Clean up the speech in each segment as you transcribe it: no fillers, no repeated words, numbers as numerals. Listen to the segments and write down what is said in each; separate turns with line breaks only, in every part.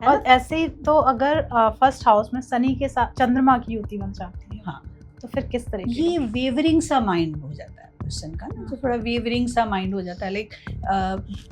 है
और
ना?
ऐसे ही तो अगर फर्स्ट हाउस में शनि के साथ चंद्रमा की युति बन जाती है,
हाँ,
तो फिर किस तरीके
ये
का?
वेवरिंग सा माइंड हो जाता है पर्सन का ना, तो थोड़ा वेवरिंग सा माइंड हो जाता है, लाइक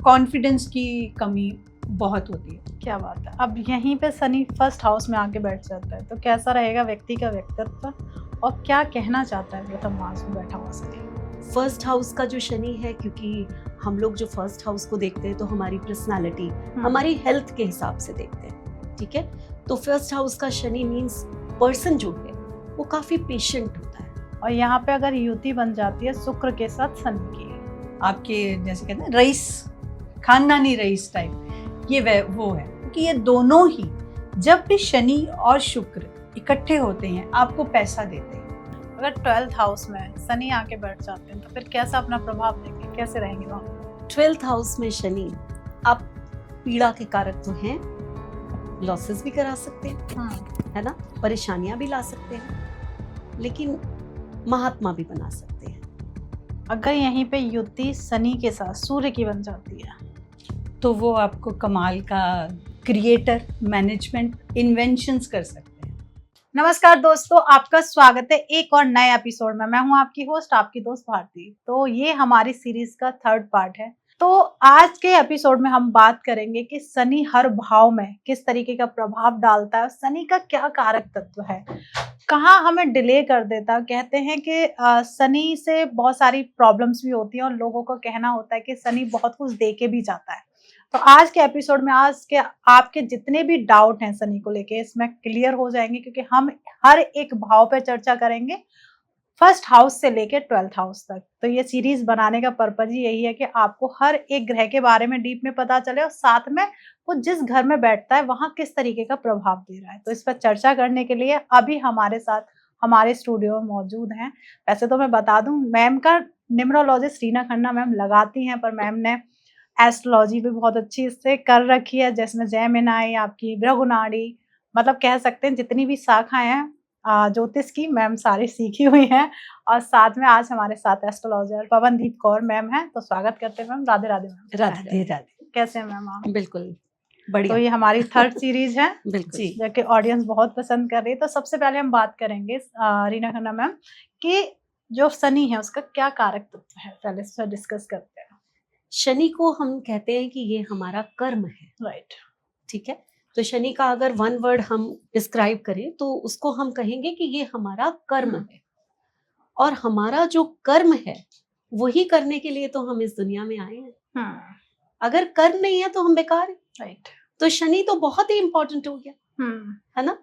कॉन्फिडेंस की कमी बहुत होती है।
क्या बात है। अब यहीं पे शनि फर्स्ट हाउस में आके बैठ जाता है, तो कैसा रहेगा व्यक्ति का व्यक्तित्व और क्या कहना चाहता है प्रथम हाउस में बैठा हुआ शनि?
फर्स्ट हाउस का जो शनि है, क्योंकि हम लोग जो फर्स्ट हाउस को देखते हैं तो हमारी पर्सनालिटी, हमारी हेल्थ के हिसाब से देखते हैं, ठीक है? तो फर्स्ट हाउस का शनि मीन्स पर्सन जो है वो काफी पेशेंट होता है।
और यहाँ पे अगर युति बन जाती है शुक्र के साथ शनि की,
आपके जैसे कहते हैं रईस, खानदानी रईस टाइप, ये वो है, क्योंकि ये दोनों ही जब भी शनि और शुक्र इकट्ठे होते हैं आपको पैसा देते हैं।
अगर 12th हाउस में शनि आके बैठ जाते हैं तो फिर कैसा अपना प्रभाव देंगे, कैसे रहेंगे वहाँ?
12th हाउस में शनि, आप पीड़ा के कारक तो हैं, लॉसेस भी करा सकते हैं, है ना, परेशानियां भी ला सकते हैं, लेकिन महात्मा भी बना सकते हैं।
अगर यहीं पे युति शनि के साथ सूर्य की बन जाती है,
तो वो आपको कमाल का क्रिएटर, मैनेजमेंट, इन्वेंशंस कर सकते हैं।
नमस्कार दोस्तों, आपका स्वागत है एक और नए एपिसोड में। मैं हूं आपकी होस्ट, आपकी दोस्त भारती। तो ये हमारी सीरीज का 3rd पार्ट है। तो आज के एपिसोड में हम बात करेंगे कि शनि हर भाव में किस तरीके का प्रभाव डालता है, शनि का क्या कारक तत्व है, कहाँ हमें डिले कर देता है। कहते हैं कि शनि से बहुत सारी प्रॉब्लम्स भी होती हैं और लोगों को कहना होता है कि शनि बहुत कुछ दे के भी जाता है। तो आज के एपिसोड में आज के आपके जितने भी डाउट हैं शनि को लेके इसमें क्लियर हो जाएंगे, क्योंकि हम हर एक भाव पे चर्चा करेंगे, फर्स्ट हाउस से लेके 12th हाउस तक। तो ये सीरीज बनाने का पर्पज ही यही है कि आपको हर एक ग्रह के बारे में डीप में पता चले और साथ में वो जिस घर में बैठता है वहां किस तरीके का प्रभाव दे रहा है। तो इस पर चर्चा करने के लिए अभी हमारे साथ हमारे स्टूडियो में मौजूद हैं। वैसे तो मैं बता दूं, मैम का न्यूमरोलॉजिस्ट रीना खन्ना मैम लगाती हैं, पर मैम ने एस्ट्रोलॉजी भी बहुत अच्छी इससे कर रखी है, जिसमें जेमिनाई, आपकी भृगुनाड़ी, मतलब कह सकते हैं जितनी भी शाखाएं हैं ज्योतिष की, मैम सारी सीखी हुई हैं। और साथ में आज हमारे साथ एस्ट्रोलॉजर पवनदीप कौर मैम हैं। तो स्वागत करते हैं मैम। राधे राधे मैम।
राधे राधे।
कैसे हैं मैम आप?
बिल्कुल बढ़िया।
तो ये हमारी 3rd सीरीज है
बिल्कुल
जो कि ऑडियंस बहुत पसंद कर रही है। तो सबसे पहले हम बात करेंगे रीना खन्ना मैम कि जो शनि है उसका क्या कारक तत्व है, पहले इससे डिस्कस करते हैं।
शनि को हम कहते हैं कि ये हमारा कर्म है,
राइट।
ठीक है? तो शनि का अगर वन वर्ड हम डिस्क्राइब करें तो उसको हम कहेंगे कि ये हमारा कर्म है, और हमारा जो कर्म है वही करने के लिए तो हम इस दुनिया में आए हैं। अगर कर्म नहीं है तो हम बेकार हैं।
राइट।
तो शनि तो बहुत ही इंपॉर्टेंट हो गया, है ना?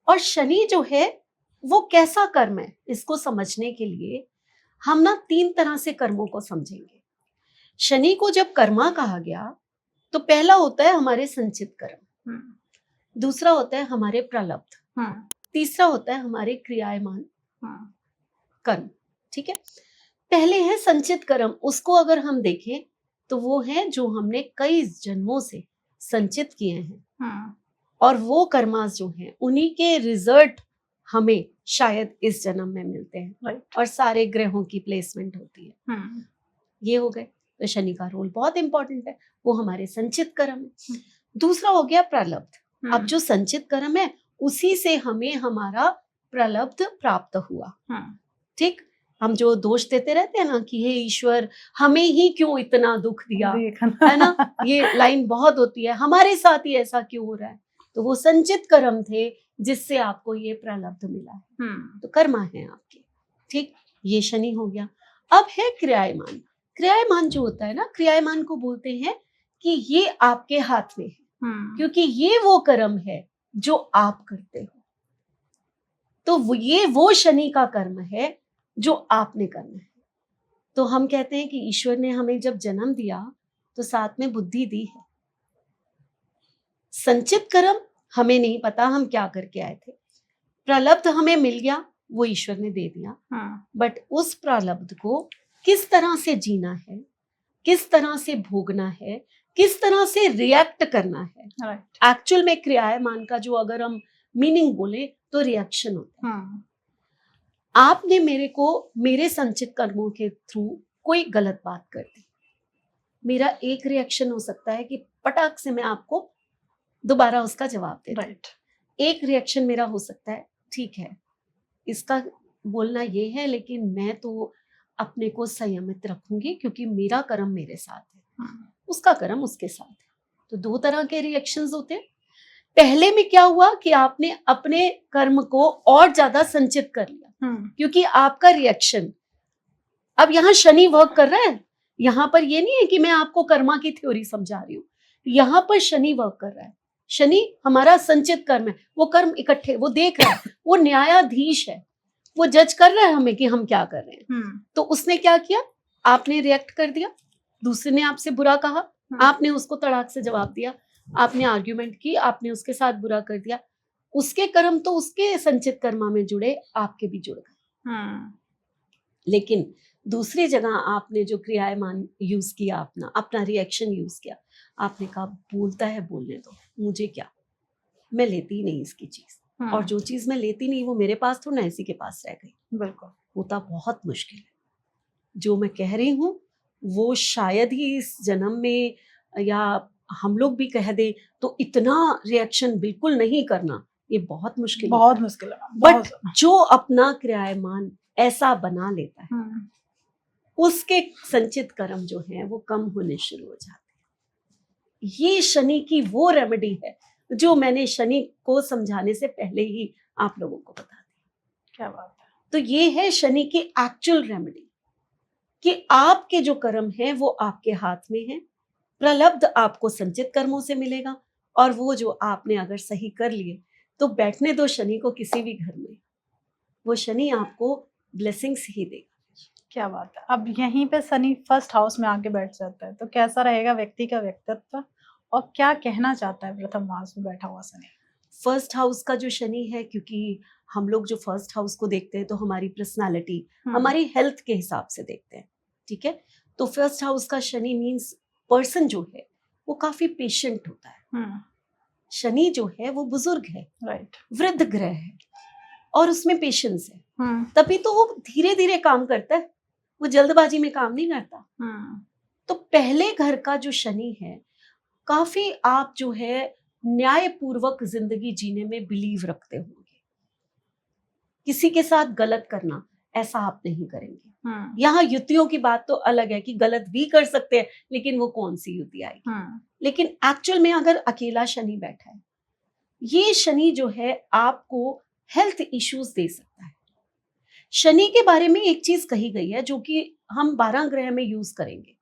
और शनि जो है वो कैसा कर्म है, इसको समझने के लिए हम ना 3 तरह से कर्मों को समझेंगे। शनि को जब कर्मा कहा गया तो पहला होता है हमारे संचित कर्म, दूसरा होता है हमारे प्रलब्ध, तीसरा होता है हमारे क्रियायमान कर्म, ठीक है? पहले है संचित कर्म, उसको अगर हम देखें तो वो है जो हमने कई जन्मों से संचित किए हैं, और वो कर्मास जो हैं उन्हीं के रिजल्ट हमें शायद इस जन्म में मिलते हैं, और सारे ग्रहों की प्लेसमेंट होती है। ये हो गए, तो शनि का रोल बहुत इंपॉर्टेंट है, वो हमारे संचित कर्म है। दूसरा हो गया प्रलब्ध। अब जो संचित कर्म है उसी से हमें हमारा प्रलब्ध प्राप्त हुआ, ठीक? हम जो दोष देते रहते हैं ना कि हे ईश्वर हमें ही क्यों इतना दुख दिया, है ना, ये लाइन बहुत होती है, हमारे साथ ही ऐसा क्यों हो रहा है, तो वो संचित कर्म थे जिससे आपको ये प्रलब्ध मिला है। तो कर्मा है आपके, ठीक? ये शनि हो गया। अब है क्रियायमान। क्रियायमान जो होता है ना, क्रियायमान को बोलते हैं कि ये आपके हाथ में है, क्योंकि ये वो कर्म है जो आप करते हो। तो ये वो शनि का कर्म है जो आपने करना है। तो हम कहते हैं कि ईश्वर ने हमें जब जन्म दिया तो साथ में बुद्धि दी है। संचित कर्म हमें नहीं पता हम क्या करके आए थे, प्रलब्ध हमें मिल गया, वो ईश्वर ने दे दिया, बट उस प्रलब्ध को किस तरह से जीना है, किस तरह से भोगना है, किस तरह से रिएक्ट करना है, एक्चुअल में क्रियायमान का जो अगर हम मीनिंग बोले तो रिएक्शन होता है। आपने मेरे को मेरे संचित कर्मों के थ्रू कोई गलत बात कर दी, मेरा एक रिएक्शन हो सकता है कि पटाख से मैं आपको दोबारा उसका जवाब देते हैं।
राइट।
एक रिएक्शन मेरा हो सकता है, ठीक है इसका बोलना ये है, लेकिन मैं तो अपने को संयमित रखूंगी क्योंकि मेरा कर्म मेरे साथ है, उसका कर्म उसके साथ है। तो दो तरह के रिएक्शंस होते हैं। पहले में क्या हुआ कि आपने अपने कर्म को और ज्यादा संचित कर लिया, क्योंकि आपका रिएक्शन, अब यहाँ शनि वर्क कर रहा है, यहाँ पर ये नहीं है कि मैं आपको कर्मा की थ्योरी समझा रही हूँ, यहाँ पर शनि वर्क कर रहा है। शनि हमारा संचित कर्म है, वो कर्म इकट्ठे, वो देख रहा है, वो न्यायाधीश है, वो जज कर रहा है हमें कि हम क्या कर रहे हैं। तो उसने क्या किया, आपने रिएक्ट कर दिया, दूसरे ने आपसे बुरा कहा, आपने उसको तड़ाक से जवाब दिया, आपने आर्ग्यूमेंट की, आपने उसके साथ बुरा कर दिया, उसके कर्म तो उसके संचित कर्मा में जुड़े, आपके भी जुड़ गए। लेकिन दूसरी जगह आपने जो क्रियामान यूज किया, अपना रिएक्शन यूज किया, आपने कहा बोलता है बोलने दो, मुझे क्या, मैं लेती नहीं इसकी चीज, और जो चीज मैं लेती नहीं वो मेरे पास तो ना इसी के पास रह गई।
बिल्कुल।
होता बहुत मुश्किल है। जो मैं कह रही हूँ वो शायद ही इस जन्म में, या हम लोग भी कह दें तो इतना रिएक्शन बिल्कुल नहीं करना, ये बहुत मुश्किल,
बहुत मुश्किल है।
बट जो अपना क्रियामान ऐसा बना लेता है, उसके संचित कर्म जो हैं वो कम होने शुरू हो जाते हैं। ये शनि की वो रेमेडी है जो मैंने शनि को समझाने से पहले ही आप लोगों को बता दी।
क्या बात है।
तो ये है शनि की एक्चुअल रेमेडी, कि आपके जो कर्म हैं वो आपके हाथ में है, प्रलब्ध आपको संचित कर्मों से मिलेगा, और वो जो आपने अगर सही कर लिए तो बैठने दो शनि को किसी भी घर में, वो शनि आपको ब्लेसिंग्स ही देगा।
क्या बात है। अब यहीं पे शनि फर्स्ट हाउस में आके बैठ जाता है तो कैसा रहेगा व्यक्ति का व्यक्तित्व, और क्या कहना चाहता है प्रथम हाउस में बैठा हुआ शनि?
फर्स्ट हाउस का जो शनि है, क्योंकि हम लोग जो फर्स्ट हाउस को देखते हैं तो हमारी पर्सनालिटी, हमारी हेल्थ के हिसाब से देखते हैं, ठीक है। तो फर्स्ट हाउस का शनि मीन्स पर्सन जो है वो काफी पेशेंट होता है। शनि जो है वो बुजुर्ग है,
राइट,
वृद्ध ग्रह है, और उसमें पेशेंस है, तभी तो वो धीरे धीरे काम करता है, वो जल्दबाजी में काम नहीं करता। तो पहले घर का जो शनि है, काफी आप जो है न्यायपूर्वक जिंदगी जीने में बिलीव रखते होंगे, किसी के साथ गलत करना ऐसा आप नहीं करेंगे। यहाँ युतियों की बात तो अलग है कि गलत भी कर सकते हैं, लेकिन वो कौन सी युति आएगी। लेकिन एक्चुअल में अगर अकेला शनि बैठा है, ये शनि जो है आपको हेल्थ इश्यूज दे सकता है। शनि के बारे में एक चीज कही गई है जो कि हम 12 ग्रह में यूज करेंगे।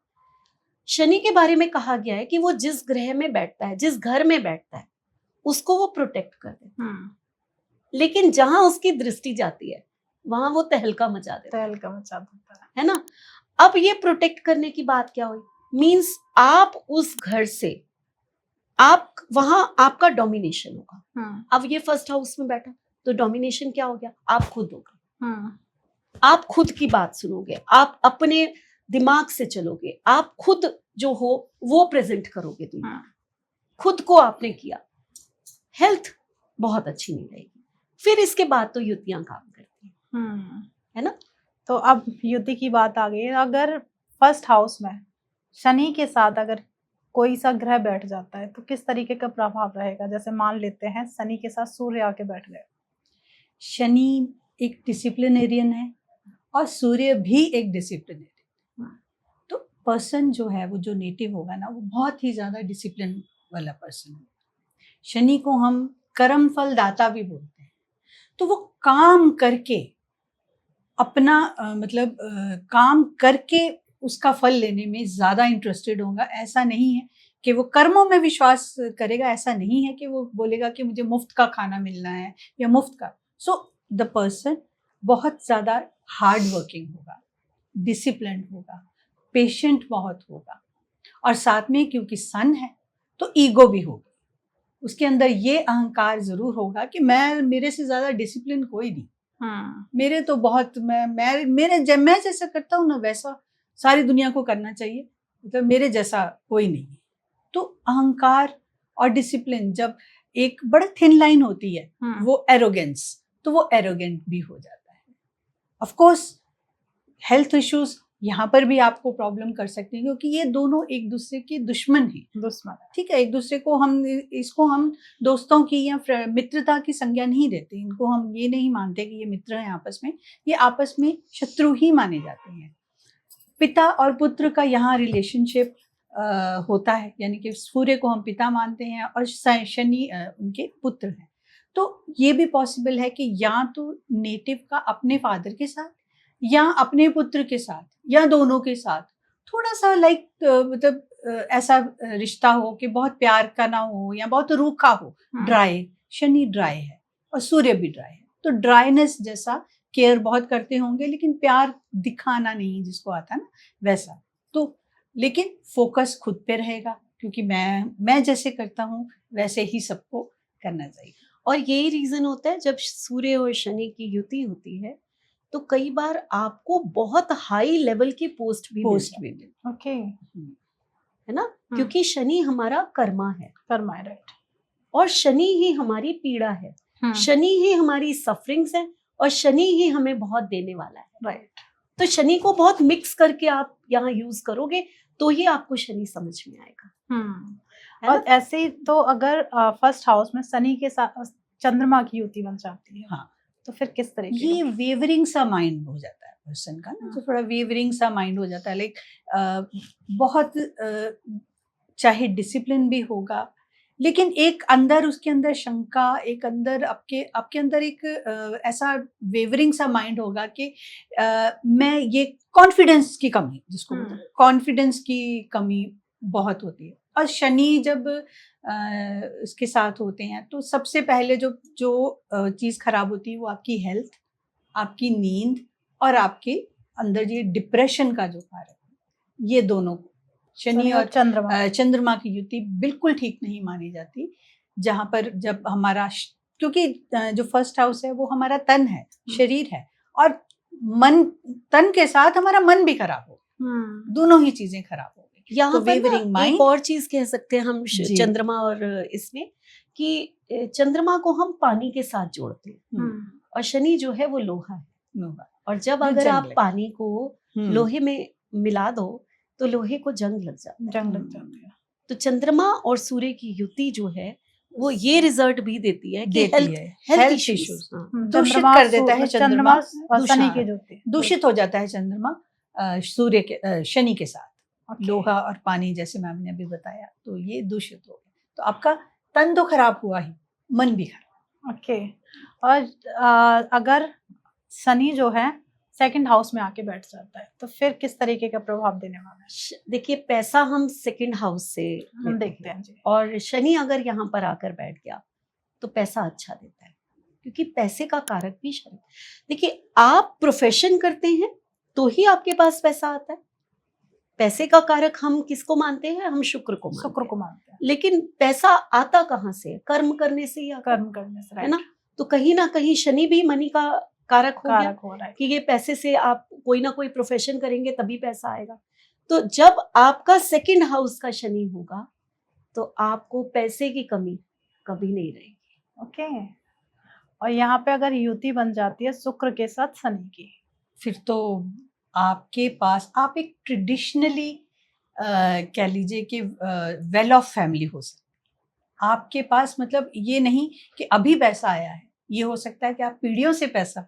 शनि के बारे में कहा गया है कि वो जिस ग्रह में बैठता है, जिस घर में बैठता है, उसको वो प्रोटेक्ट कर देता है। लेकिन जहां उसकी दृष्टि जाती है वहां वो तहलका मचा देता है ना। अब ये प्रोटेक्ट करने की बात क्या हुई, मींस आप उस घर से, आप वहां आपका डोमिनेशन होगा। अब ये फर्स्ट हाउस में बैठा तो डोमिनेशन क्या हो गया, आप खुद होगा। आप खुद की बात सुनोगे, आप अपने दिमाग से चलोगे, आप खुद जो हो वो प्रेजेंट करोगे दुनिया। खुद को आपने किया, हेल्थ बहुत अच्छी नहीं रहेगी। फिर इसके बाद तो युतियां काम करती है ना।
तो अब युति की बात आ गई। अगर फर्स्ट हाउस में शनि के साथ अगर कोई सा ग्रह बैठ जाता है तो किस तरीके का प्रभाव रहेगा? जैसे मान लेते हैं शनि के साथ सूर्य आके बैठ गए।
शनि एक डिसिप्लिनेरियन है और सूर्य भी एक डिसिप्लिनेरियन। तो पर्सन जो है वो जो नेटिव होगा ना, वो बहुत ही ज़्यादा डिसिप्लिन वाला पर्सन है। शनि को हम कर्म फल दाता भी बोलते हैं। तो वो काम करके अपना काम करके उसका फल लेने में ज़्यादा इंटरेस्टेड होगा। ऐसा नहीं है कि वो कर्मों में विश्वास करेगा, ऐसा नहीं है कि वो बोलेगा कि मुझे मुफ्त का खाना मिलना है या मुफ्त का। सो द पर्सन बहुत ज़्यादा हार्ड वर्किंग होगा, डिसिप्लिन होगा, पेशेंट बहुत होगा, और साथ में क्योंकि सन है तो ईगो भी होगी। उसके अंदर ये अहंकार जरूर होगा कि मेरे से ज़्यादा डिसिप्लिन कोई नहीं। मेरे तो बहुत मैं जैसा करता हूँ ना वैसा सारी दुनिया को करना चाहिए, मतलब मेरे जैसा कोई नहीं है। तो अहंकार और डिसिप्लिन जब एक बड़ा थिन लाइन होती है, वो एरोगेंस, तो वो एरोगेंट भी हो जाता है। ऑफ कोर्स हेल्थ इश्यूज यहाँ पर भी आपको प्रॉब्लम कर सकते हैं, क्योंकि ये दोनों एक दूसरे के दुश्मन हैं।
दुश्मन।
ठीक है, एक दूसरे को इसको हम दोस्तों की या मित्रता की संज्ञा नहीं देते, इनको हम ये नहीं मानते कि ये मित्र हैं आपस में, ये आपस में शत्रु ही माने जाते हैं। पिता और पुत्र का यहाँ रिलेशनशिप होता है, यानी कि सूर्य को हम पिता मानते हैं और शनि उनके पुत्र हैं। तो ये भी पॉसिबल है कि या तो नेटिव का अपने फादर के साथ या अपने पुत्र के साथ या दोनों के साथ थोड़ा सा मतलब ऐसा रिश्ता हो कि बहुत प्यार का ना हो या बहुत रूखा हो, ड्राई। शनि ड्राई है और सूर्य भी ड्राई है, तो ड्राइनेस जैसा केयर बहुत करते होंगे लेकिन प्यार दिखाना नहीं जिसको आता ना वैसा। तो लेकिन फोकस खुद पे रहेगा, क्योंकि मैं जैसे करता हूँ वैसे ही सबको करना चाहिए।
और यही रीजन होता है जब सूर्य और शनि की युति होती है तो कई बार आपको बहुत हाई लेवल की पोस्ट भी
ओके,
है ना, क्योंकि शनि हमारा कर्मा है,
राइट,
और शनि ही हमारी पीड़ा है, शनि ही हमारी सफरिंग्स है, और शनि ही हमें बहुत देने वाला है,
राइट।
तो शनि को बहुत मिक्स करके आप यहाँ यूज करोगे तो ही आपको शनि समझ में आएगा।
और ऐसे ही तो अगर फर्स्ट हाउस में शनि के साथ चंद्रमा की युति बन जाती है,
हाँ,
तो फिर किस तरीके
ये वेवरिंग सा माइंड हो जाता है पर्सन का ना, जो थोड़ा वेवरिंग सा माइंड हो जाता है, लाइक बहुत चाहे डिसिप्लिन भी होगा लेकिन एक अंदर उसके अंदर शंका, एक अंदर आपके अंदर एक ऐसा वेवरिंग सा माइंड होगा कि मैं ये कॉन्फिडेंस की कमी, जिसको कॉन्फिडेंस की कमी बहुत होती है। और शनि जब इसके साथ होते हैं तो सबसे पहले जो चीज़ खराब होती है वो आपकी हेल्थ, आपकी नींद और आपके अंदर ये डिप्रेशन का जो कारण है, ये दोनों शनि और चंद्रमा की युति बिल्कुल ठीक नहीं मानी जाती। जहाँ पर जब हमारा, क्योंकि जो फर्स्ट हाउस है वो हमारा तन है, शरीर है, और तन के साथ हमारा मन भी खराब हो, दोनों ही चीजें खराब हो गई।
यहाँ पर एक और चीज कह सकते हैं हम चंद्रमा और इसमें, कि चंद्रमा को हम पानी के साथ जोड़ते हैं और शनि जो है वो लोहा है, और जब अगर आप पानी को लोहे में मिला दो तो लोहे को जंग लग जाती है। तो चंद्रमा और सूर्य की युति जो है वो ये रिजल्ट भी देती है कि हेल्थ इश्यूज
दूषित कर देता है चंद्रमा, दूषित हो जाता है चंद्रमा सूर्य के शनि के साथ। लोहा और पानी जैसे मैम ने अभी बताया, तो ये दूषित हो गया, तो आपका तन तो खराब हुआ ही, मन भी खराब।
ओके, और अगर शनि जो है सेकंड हाउस में आके बैठ जाता है तो फिर किस तरीके का प्रभाव देने वाला है?
देखिए, पैसा हम सेकंड हाउस से
हम देखते हैं जी,
और शनि अगर यहाँ पर आकर बैठ गया तो पैसा अच्छा देता है, क्योंकि पैसे का कारक भी शनि। देखिए, आप प्रोफेशन करते हैं तो ही आपके पास पैसा आता है। पैसे का कारक हम किसको मानते हैं? हम शुक्र को मानते हैं। लेकिन पैसा आता कहाँ से? कर्म करने से, या
कर्म करने से,
है ना। तो कहीं ना कहीं शनि भी मनी का कारक हो गया कि ये पैसे से आप कोई ना कोई प्रोफेशन करेंगे तभी पैसा आएगा। तो जब आपका सेकंड हाउस का शनि होगा तो आपको पैसे की कमी कभी नहीं रहेगी।
ओके, और यहाँ पे अगर युति बन जाती है शुक्र के साथ शनि की,
फिर तो आपके पास, आप एक ट्रेडिशनली कह लीजिए कि वेल ऑफ फैमिली हो सकती। आपके पास मतलब ये नहीं कि अभी पैसा आया है, ये हो सकता है कि आप पीढ़ियों से पैसा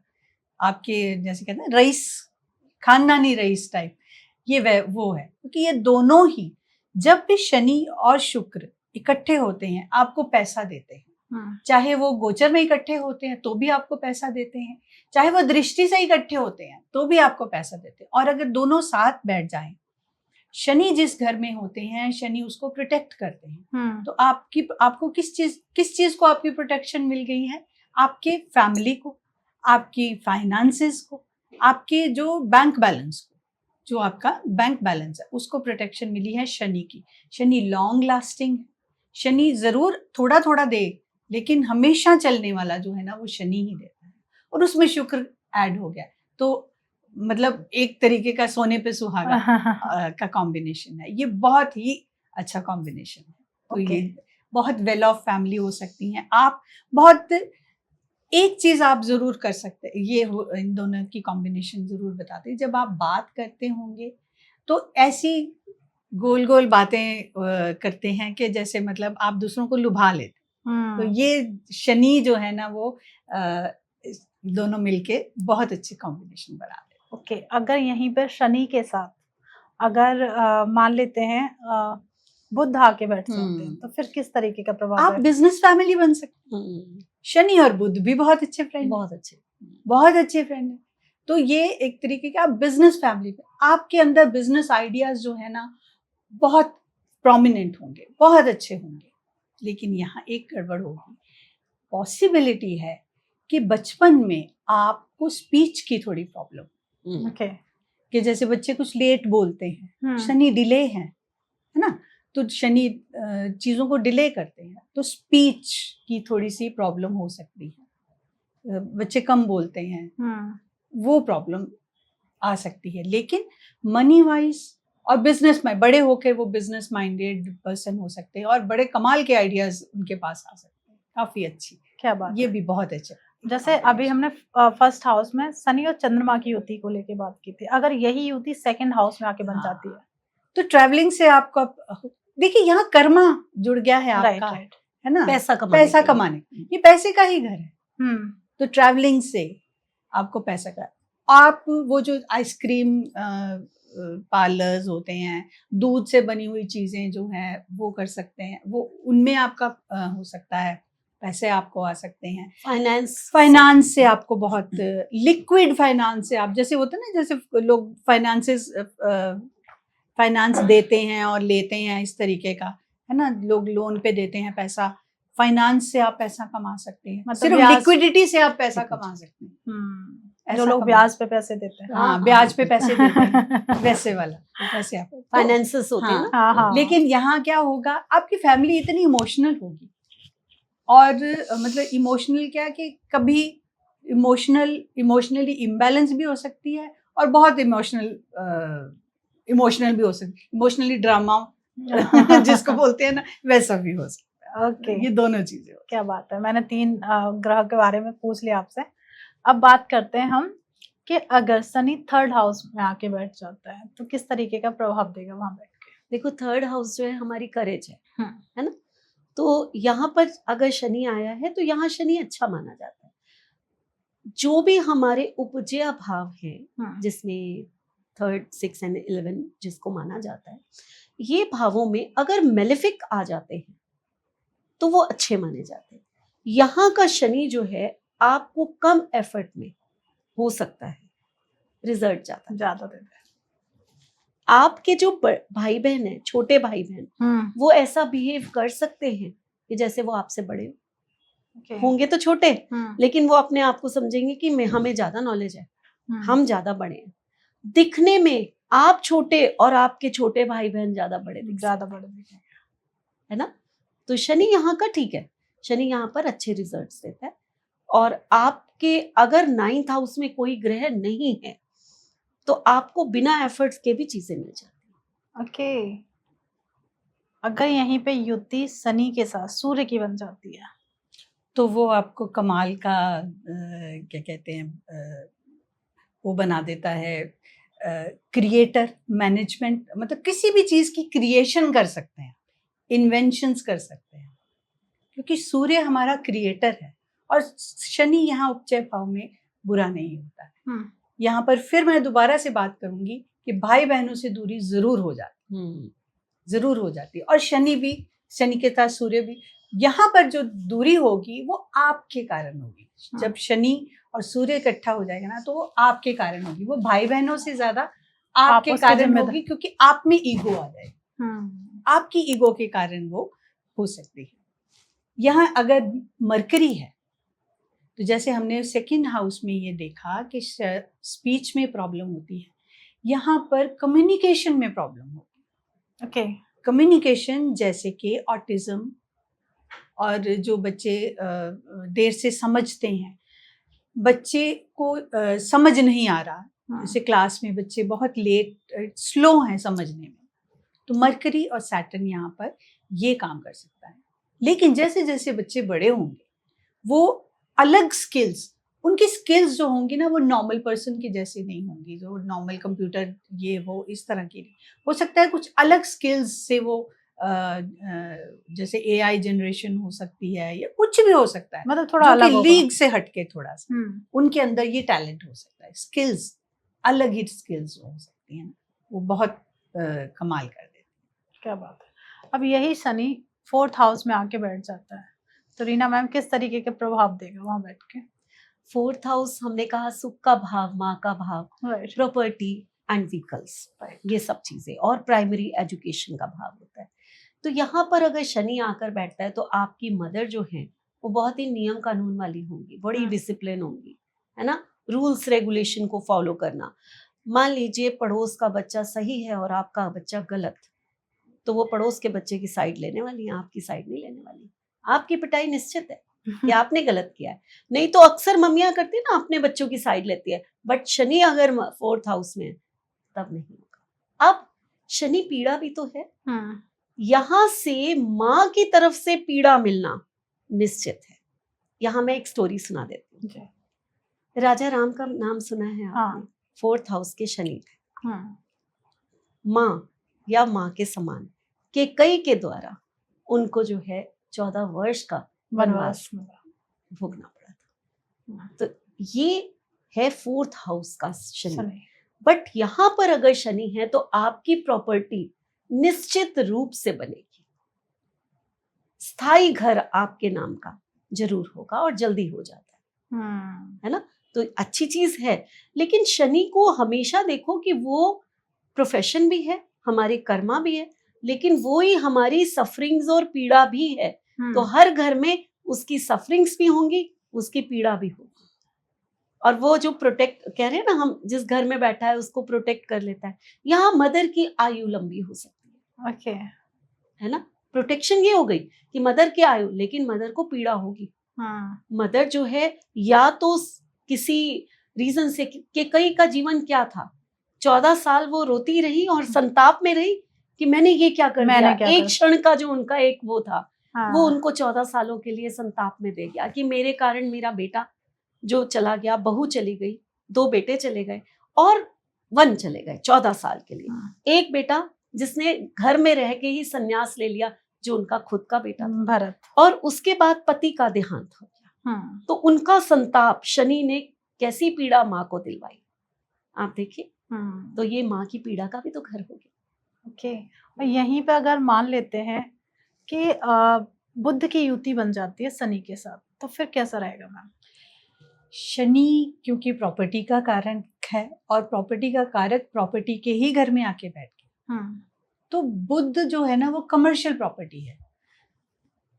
आपके, जैसे कहते हैं रईस, खानदानी रईस टाइप, ये वो है। क्योंकि ये दोनों ही जब भी शनि और शुक्र इकट्ठे होते हैं आपको पैसा देते हैं। चाहे वो गोचर में इकट्ठे होते हैं तो भी आपको पैसा देते हैं, चाहे वो दृष्टि से इकट्ठे होते हैं तो भी आपको पैसा देते हैं। और अगर दोनों साथ बैठ जाएं, शनि जिस घर में होते हैं शनि उसको प्रोटेक्ट करते हैं। तो आपको किस चीज को आपकी प्रोटेक्शन मिल गई है? आपके फैमिली को, आपकी फाइनेंसेस को, आपके जो बैंक बैलेंस को, जो आपका बैंक बैलेंस है उसको प्रोटेक्शन मिली है शनि की। शनि लॉन्ग लास्टिंग है, शनि जरूर थोड़ा थोड़ा दे लेकिन हमेशा चलने वाला जो है ना वो शनि ही देता है। और उसमें शुक्र ऐड हो गया तो मतलब एक तरीके का सोने पे सुहागा का कॉम्बिनेशन है। ये बहुत ही अच्छा कॉम्बिनेशन है। तो ये बहुत वेल ऑफ फैमिली हो सकती हैं आप, बहुत एक चीज आप जरूर कर सकते हैं, इन दोनों की कॉम्बिनेशन जरूर बताते हैं। जब आप बात करते होंगे तो ऐसी गोल गोल बातें करते हैं कि जैसे मतलब आप दूसरों को लुभा लेते, तो ये शनि जो है ना वो दोनों मिलके बहुत अच्छी कॉम्बिनेशन बनाते हैं।
ओके, अगर यहीं पर शनि के साथ अगर मान लेते हैं बुध आके बैठ जाते हैं तो फिर किस तरीके का प्रभाव
आप बिजनेस फैमिली बन सकते हैं। शनि और बुध भी बहुत अच्छे फ्रेंड, बहुत अच्छे फ्रेंड है। तो ये एक तरीके का बिजनेस फैमिली, आपके अंदर बिजनेस आइडियाज जो है ना बहुत प्रोमिनेंट होंगे, बहुत अच्छे होंगे। लेकिन यहाँ एक गड़बड़ होगी, पॉसिबिलिटी है कि बचपन में आपको स्पीच की थोड़ी प्रॉब्लम, कि जैसे बच्चे कुछ लेट बोलते हैं, शनि डिले है ना, तो शनि चीजों को डिले करते हैं, तो स्पीच की थोड़ी सी प्रॉब्लम हो सकती है। बच्चे कम बोलते हैं, वो प्रॉब्लम आ सकती है। लेकिन मनी वाइज और बिजनेस में बड़े होकर वो बिजनेस माइंडेड पर्सन हो सकते हैं और बड़े कमाल के आइडियाज उनके पास आ सकते हैं। काफी अच्छी, क्या बात, ये भी बहुत अच्छा।
जैसे अभी हमने फर्स्ट हाउस में शनि और चंद्रमा की युति को लेके बात की थी, अगर यही युति सेकंड हाउस में आके बन जाती है
तो ट्रैवलिंग से आपको, देखिए यहाँ कर्मा जुड़ गया है आपका, है ना, पैसा कमाने, ये पैसे का ही घर है। तो ट्रैवलिंग से आपको पैसा का, आप वो जो आइसक्रीम पार्लर्स होते हैं, दूध से बनी हुई चीजें जो हैं वो कर सकते हैं, वो उनमें आपका हो सकता है, पैसे आपको आ सकते हैं। फाइनेंस से आपको बहुत, लिक्विड फाइनेंस से आप, जैसे होता है ना, जैसे लोग फाइनेंस देते हैं और लेते हैं, इस तरीके का है ना, लोग लोन पे देते हैं पैसा, फाइनेंस से आप पैसा कमा सकते हैं, मतलब सिर्फ लिक्विडिटी से आप पैसा कमा सकते हैं।
जो लोग ब्याज पे पैसे देते हैं,
हाँ, ब्याज पे पैसे देते हैं, वैसे वाला पैसे आप
फाइनेंसेस होते हैं ना।
हाँ।
लेकिन यहाँ क्या होगा, आपकी फैमिली इतनी इमोशनल होगी, और मतलब इमोशनल क्या कि कभी इमोशनली इम्बैलेंस भी हो सकती है, और बहुत इमोशनल भी हो सकती है, इमोशनली ड्रामा जिसको बोलते हैं ना, वैसा भी हो सकता है।
ओके,
ये दोनों चीजें।
क्या बात है, मैंने 3 ग्रह के बारे में पूछ लिया आपसे। अब बात करते हैं हम कि अगर शनि थर्ड हाउस में आके बैठ जाता है तो किस तरीके का प्रभाव देगा वहां बैठ के।
देखो, थर्ड हाउस जो है हमारी करेज है ना, तो यहाँ पर अगर शनि आया है तो यहाँ शनि अच्छा माना जाता है। जो भी हमारे उपजया भाव है, जिसमें 3rd, 6th and 11 जिसको माना जाता है, ये भावों में अगर मेलेफिक आ जाते हैं तो वो अच्छे माने जाते हैं। यहाँ का शनि जो है आपको कम एफर्ट में हो सकता है रिजल्ट ज्यादा देता है। आपके जो भाई बहन है, छोटे भाई बहन, वो ऐसा बिहेव कर सकते हैं कि जैसे वो आपसे बड़े होंगे तो छोटे, लेकिन वो अपने आप को समझेंगे कि हमें ज्यादा नॉलेज है, हम ज्यादा बड़े हैं। दिखने में आप छोटे और आपके छोटे भाई बहन ज्यादा बड़े है ना। तो शनि यहाँ का ठीक है, शनि यहाँ पर अच्छे रिजल्ट्स देता है। और आपके अगर 9th हाउस में कोई ग्रह नहीं है तो आपको बिना एफर्ट्स के भी चीजें मिल जाती हैं।
ओके, अगर यहीं पे युति शनि के साथ सूर्य की बन जाती है
तो वो आपको कमाल का क्या कहते हैं, वो बना देता है, क्रिएटर, मैनेजमेंट, मतलब किसी भी चीज की क्रिएशन कर सकते हैं, इन्वेंशंस कर सकते हैं, क्योंकि सूर्य हमारा क्रिएटर है। और शनि यहाँ उपचय भाव में बुरा नहीं होता है। यहाँ पर फिर मैं दोबारा से बात करूंगी कि भाई बहनों से दूरी जरूर हो जाती है, और शनि के साथ सूर्य भी, यहाँ पर जो दूरी होगी वो आपके कारण होगी। जब शनि और सूर्य इकट्ठा हो जाएगा ना, तो वो आपके कारण होगी, वो भाई बहनों से ज्यादा आपके कारण होगी, क्योंकि आप में ईगो आ जाएगी, आपकी ईगो के कारण वो हो सकती है। यहाँ अगर मरकरी है तो जैसे हमने सेकंड हाउस में ये देखा कि स्पीच में प्रॉब्लम होती है, यहाँ पर कम्युनिकेशन में प्रॉब्लम होगी।
ओके,
कम्युनिकेशन जैसे कि ऑटिज्म, और जो बच्चे देर से समझते हैं, बच्चे को समझ नहीं आ रहा, जैसे क्लास में बच्चे बहुत लेट, स्लो हैं समझने में, तो मरकरी और सैटर्न यहाँ पर ये काम कर सकता है। लेकिन जैसे जैसे बच्चे बड़े होंगे वो अलग स्किल्स, उनकी स्किल्स जो होंगी ना वो नॉर्मल पर्सन की जैसी नहीं होंगी, जो नॉर्मल कंप्यूटर ये वो इस तरह की नहीं। हो सकता है कुछ अलग स्किल्स से वो जैसे एआई जनरेशन हो सकती है या कुछ भी हो सकता है,
मतलब थोड़ा अलग होगा।
लीग से हटके थोड़ा सा उनके अंदर ये टैलेंट हो सकता है, स्किल्स अलग ही स्किल्स हो सकती हैं, वो बहुत कमाल कर देते हैं।
क्या बात है। अब यही शनि 4th हाउस में आके बैठ जाता है, तो रीना मैम किस तरीके के प्रभाव देगा वहां बैठ के?
4th हाउस हमने कहा सुख का भाव, माँ का भाव,
राइट।
प्रॉपर्टी एंड व्हीकल्स, ये सब चीजें, और प्राइमरी एजुकेशन का भाव होता है। तो यहाँ पर अगर शनि आकर बैठता है तो आपकी मदर जो है वो बहुत ही नियम कानून वाली होंगी, बड़ी डिसिप्लिन होंगी, है ना, रूल्स रेगुलेशन को फॉलो करना। मान लीजिए पड़ोस का बच्चा सही है और आपका बच्चा गलत, तो वो पड़ोस के बच्चे की साइड लेने वाली है, आपकी साइड नहीं लेने वाली। आपकी पिटाई निश्चित है कि आपने गलत किया है। नहीं तो अक्सर मम्मियां करती है ना, अपने बच्चों की साइड लेती है, बट शनि अगर 4th हाउस में है तब नहीं होगा। अब शनि पीड़ा भी तो है, यहां से माँ की तरफ से पीड़ा मिलना निश्चित है। यहाँ मैं एक स्टोरी सुना देती हूँ। राजा राम का नाम सुना है आपने? 4th हाउस के शनि थे। माँ या माँ के समान कैकेयी के द्वारा उनको जो है 14 वर्ष का वनवास भोगना पड़ा था। तो ये है 4th हाउस का शनि। बट यहाँ पर अगर शनि है तो आपकी प्रॉपर्टी निश्चित रूप से बनेगी, स्थायी घर आपके नाम का जरूर होगा और जल्दी हो जाता है ना, तो अच्छी चीज है। लेकिन शनि को हमेशा देखो कि वो प्रोफेशन भी है, हमारी कर्मा भी है, लेकिन वो ही हमारी सफरिंग्स और पीड़ा भी है। तो हर घर में उसकी सफरिंग्स भी होंगी, उसकी पीड़ा भी होगी, और वो जो प्रोटेक्ट कह रहे हैं ना, हम जिस घर में बैठा है उसको प्रोटेक्ट कर लेता है। यहाँ मदर की आयु लंबी हो सकती है,
ओके,
है ना, प्रोटेक्शन ये हो गई कि मदर की आयु, लेकिन मदर को पीड़ा होगी। मदर जो है या तो किसी रीजन से, कैकेयी का जीवन क्या था, 14 साल वो रोती रही और संताप में रही कि मैंने ये क्या कर दिया। एक क्षण का जो उनका एक वो था, वो उनको 14 सालों के लिए संताप में दे गया कि मेरे कारण मेरा बेटा जो चला गया, बहू चली गई, 2 बेटे चले गए और 1 चले गए 14 साल के लिए। एक बेटा जिसने घर में रह के ही संन्यास ले लिया, जो उनका खुद का बेटा था,
भरत,
और उसके बाद पति का देहांत हो गया। तो उनका संताप शनि ने कैसी पीड़ा माँ को दिलवाई, आप देखिए। तो ये माँ की पीड़ा का भी तो घर हो गया।
ओके, और यहीं पे अगर मान लेते हैं कि बुध की युति बन जाती है शनि के साथ, तो फिर कैसा रहेगा मैम?
शनि क्योंकि प्रॉपर्टी का कारण है और प्रॉपर्टी का कारक प्रॉपर्टी के ही घर में आके बैठ गया, तो बुध जो है ना वो कमर्शियल प्रॉपर्टी है,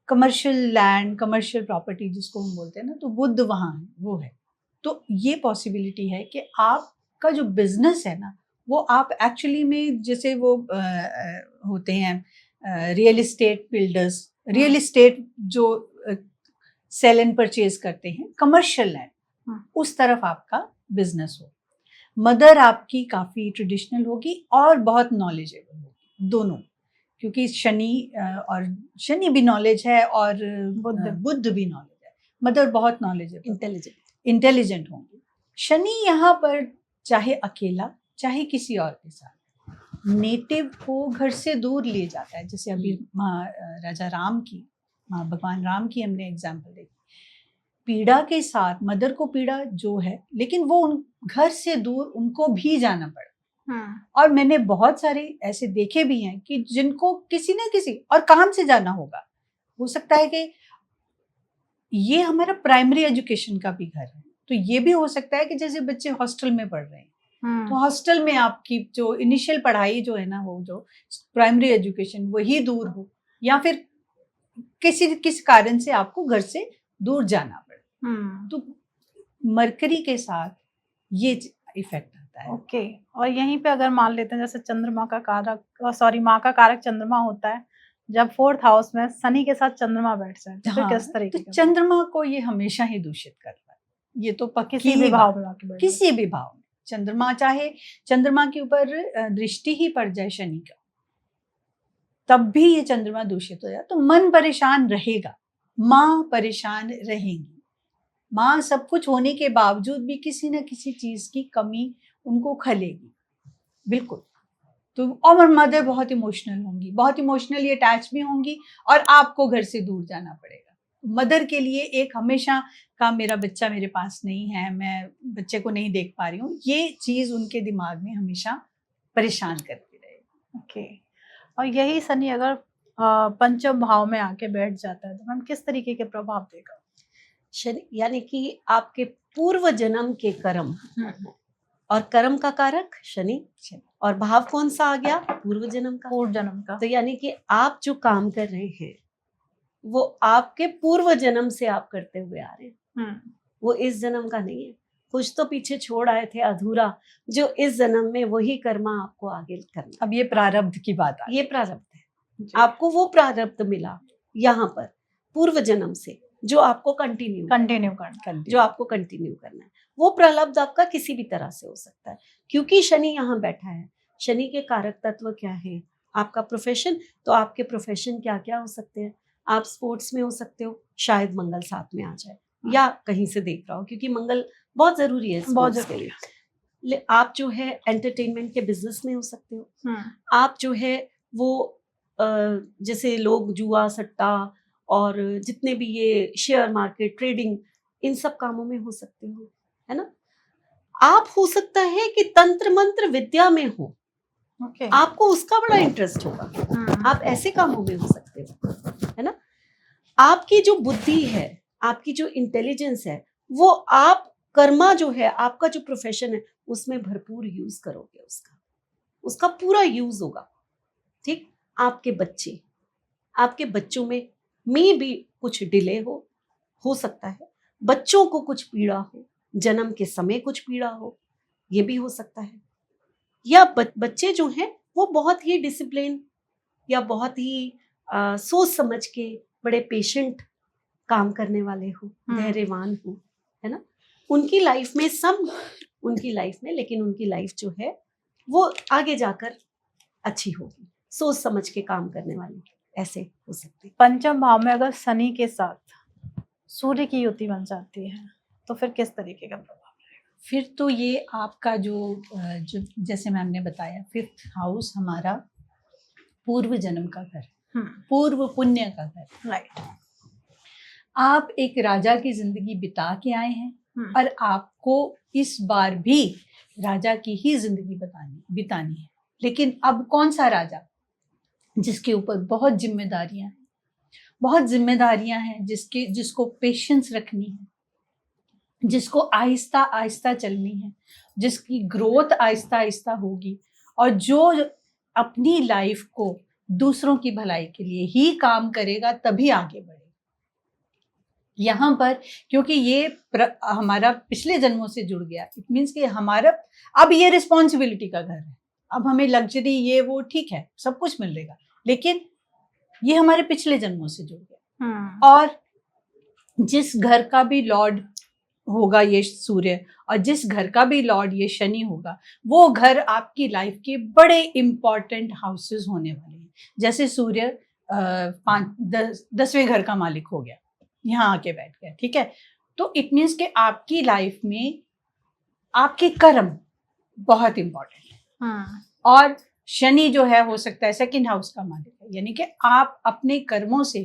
कमर्शियल लैंड, कमर्शियल प्रॉपर्टी जिसको हम बोलते हैं ना, तो बुध वहाँ है, वो है। तो ये पॉसिबिलिटी है कि आपका जो बिजनेस है ना, वो आप एक्चुअली में जैसे वो होते हैं real estate builders, real estate जो सेल एंड परचेज करते हैं, कमर्शियल लैंड, उस तरफ आपका बिजनेस हो। मदर आपकी काफ़ी ट्रेडिशनल होगी और बहुत नॉलेजेबल होगी, दोनों, क्योंकि शनि भी नॉलेज है और बुध भी नॉलेज है। मदर बहुत नॉलेजेबल, इंटेलिजेंट होंगी। शनि यहाँ पर चाहे अकेला चाहे किसी और के साथ नेटिव को घर से दूर ले जाता है। जैसे अभी राजा राम की, भगवान राम की हमने एग्जाम्पल देखी, पीड़ा के साथ मदर को पीड़ा जो है, लेकिन वो उन घर से दूर उनको भी जाना पड़ा। और मैंने बहुत सारे ऐसे देखे भी हैं कि जिनको किसी न किसी और काम से जाना होगा। हो सकता है कि ये हमारा प्राइमरी एजुकेशन का भी घर है, तो ये भी हो सकता है कि जैसे बच्चे हॉस्टल में पढ़ रहे हैं, तो हॉस्टल में आपकी जो इनिशियल पढ़ाई जो है ना, वो जो प्राइमरी एजुकेशन वही दूर हो, या फिर किस कारण से आपको घर से दूर जाना पड़े। तो मरकरी के साथ ये इफेक्ट आता है।
ओके, और यहीं पे अगर मान लेते हैं जैसे चंद्रमा का कारक, माँ का कारक चंद्रमा होता है, जब 4th हाउस में शनि के साथ चंद्रमा बैठ जाए तो फिर किस तरीके?
तो चंद्रमा को ये हमेशा ही दूषित करता है, ये तो
किसी भी भाव में,
किसी भी भाव में चंद्रमा, चाहे चंद्रमा के ऊपर दृष्टि ही पड़ जाए शनि का, तब भी ये चंद्रमा दूषित हो जाए। तो मन परेशान रहेगा, माँ परेशान रहेंगी, माँ सब कुछ होने के बावजूद भी किसी न किसी चीज की कमी उनको खलेगी, बिल्कुल। तो और मदर बहुत इमोशनल होंगी, बहुत इमोशनली अटैच भी होंगी, और आपको घर से दूर जाना पड़ेगा। मदर के लिए एक हमेशा का मेरा बच्चा मेरे पास नहीं है, मैं बच्चे को नहीं देख पा रही हूँ, ये चीज उनके दिमाग में हमेशा परेशान करती रहेगी।
ओके। और यही शनि अगर पंचम भाव में आके बैठ जाता है तो मैम किस तरीके के प्रभाव देगा?
शनि यानी कि आपके पूर्व जन्म के कर्म, और कर्म का कारक शनि, और भाव कौन सा आ गया? पूर्व जन्म का।
पूर्व जन्म का।
तो यानी कि आप जो काम कर रहे हैं वो आपके पूर्व जन्म से आप करते हुए आ रहे हैं, वो इस जन्म का नहीं है। कुछ तो पीछे छोड़ आए थे अधूरा, जो इस जन्म में वही कर्मा आपको आगे करना।
अब ये प्रारब्ध की बात है,
ये प्रारब्ध है, आपको वो प्रारब्ध मिला यहाँ पर पूर्व जन्म से, जो आपको कंटिन्यू करना, जो आपको कंटिन्यू करना है। वो प्रारब्ध आपका किसी भी तरह से हो सकता है, क्योंकि शनि यहाँ बैठा है। शनि के कारक तत्व क्या है? आपका प्रोफेशन, तो आपके प्रोफेशन क्या क्या हो सकते हैं? आप स्पोर्ट्स में हो सकते हो, शायद मंगल साथ में आ जाए, या कहीं से देख रहा हो, क्योंकि मंगल बहुत जरूरी है स्पोर्ट्स के लिए। आप जो है एंटरटेनमेंट के बिजनेस में हो सकते हो। आप जो है वो जैसे लोग जुआ सट्टा और जितने भी ये शेयर मार्केट ट्रेडिंग, इन सब कामों में हो सकते हो, है ना। आप हो सकता है कि तंत्र मंत्र विद्या में हो, आपको उसका बड़ा इंटरेस्ट होगा, आप ऐसे कामों में हो सकते हो, है ना। आपकी जो बुद्धि है, आपकी जो इंटेलिजेंस है, वो आप कर्मा जो है, आपका जो प्रोफेशन है, उसमें भरपूर यूज करोगे, उसका पूरा यूज होगा। ठीक। आपके बच्चों में भी कुछ डिले हो सकता है, बच्चों को कुछ पीड़ा हो, जन्म के समय कुछ पीड़ा हो, ये भी हो सकता है। या बच्चे जो हैं वो बहुत ही डिसिप्लिन या बहुत ही सोच समझ के बड़े पेशेंट काम करने वाले हो, धैर्यवान हो, है ना। उनकी लाइफ में लेकिन उनकी लाइफ जो है वो आगे जाकर अच्छी होगी, सोच समझ के काम करने वाले ऐसे हो सकते।
पंचम भाव में अगर शनि के साथ सूर्य की युति बन जाती है तो फिर किस तरीके का प्रभाव रहेगा?
फिर तो ये आपका जो जैसे मैम ने बताया, 5th हाउस हमारा पूर्व जन्म का घर, पूर्व पुण्य का घर।
राइट।
आप एक राजा की जिंदगी बिता के आए हैं, और आपको इस बार भी राजा की ही जिंदगी बितानी है। लेकिन अब कौन सा राजा? जिसके ऊपर बहुत जिम्मेदारियां हैं, जिसको पेशेंस रखनी है, जिसको आहिस्ता आहिस्ता चलनी है, जिसकी ग्रोथ आहिस्ता आहिस्ता होगी, और जो अपनी लाइफ को दूसरों की भलाई के लिए ही काम करेगा तभी आगे बढ़ेगा। यहाँ पर क्योंकि ये हमारा पिछले जन्मों से जुड़ गया, इट मीन्स कि हमारा अब ये रिस्पॉन्सिबिलिटी का घर है। अब हमें लग्जरी ये वो ठीक है, सब कुछ मिल रहेगा, लेकिन ये हमारे पिछले जन्मों से जुड़ गया। और जिस घर का भी लॉर्ड होगा ये सूर्य, और जिस घर का भी लॉर्ड ये शनि होगा, वो घर आपकी लाइफ के बड़े इंपॉर्टेंट हाउसेस होने वाले हैं। जैसे सूर्य 10वें घर का मालिक हो गया, यहाँ आके बैठ गया, ठीक है। तो इट मीन्स कि आपकी लाइफ में आपके कर्म बहुत इंपॉर्टेंट है। और शनि जो है हो सकता है 2nd हाउस का मालिक है, यानी कि आप अपने कर्मों से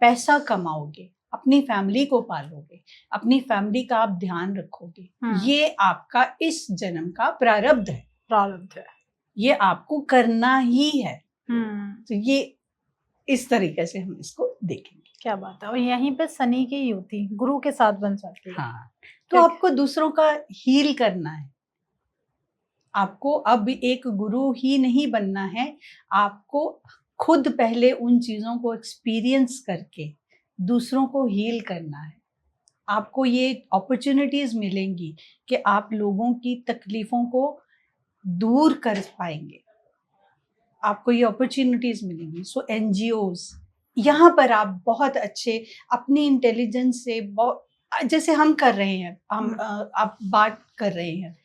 पैसा कमाओगे, अपनी फैमिली को पालोगे, अपनी फैमिली का आप ध्यान रखोगे। ये आपका इस जन्म का प्रारब्ध है, ये आपको करना ही है। तो ये इस तरीके से हम इसको देखेंगे।
क्या बात है। और यहीं पे शनि की युति गुरु के साथ बन जाती है।
हाँ, तो आपको दूसरों का हील करना है, आपको अब एक गुरु ही नहीं बनना है, आपको खुद पहले उन चीजों को एक्सपीरियंस करके दूसरों को हील करना है। आपको ये अपॉर्चुनिटीज मिलेंगी कि आप लोगों की तकलीफों को दूर कर पाएंगे, आपको ये अपॉर्चुनिटीज मिलेंगी। सो NGOs, यहाँ पर आप बहुत अच्छे अपनी इंटेलिजेंस से, जैसे हम कर रहे हैं, आप बात कर रहे हैं,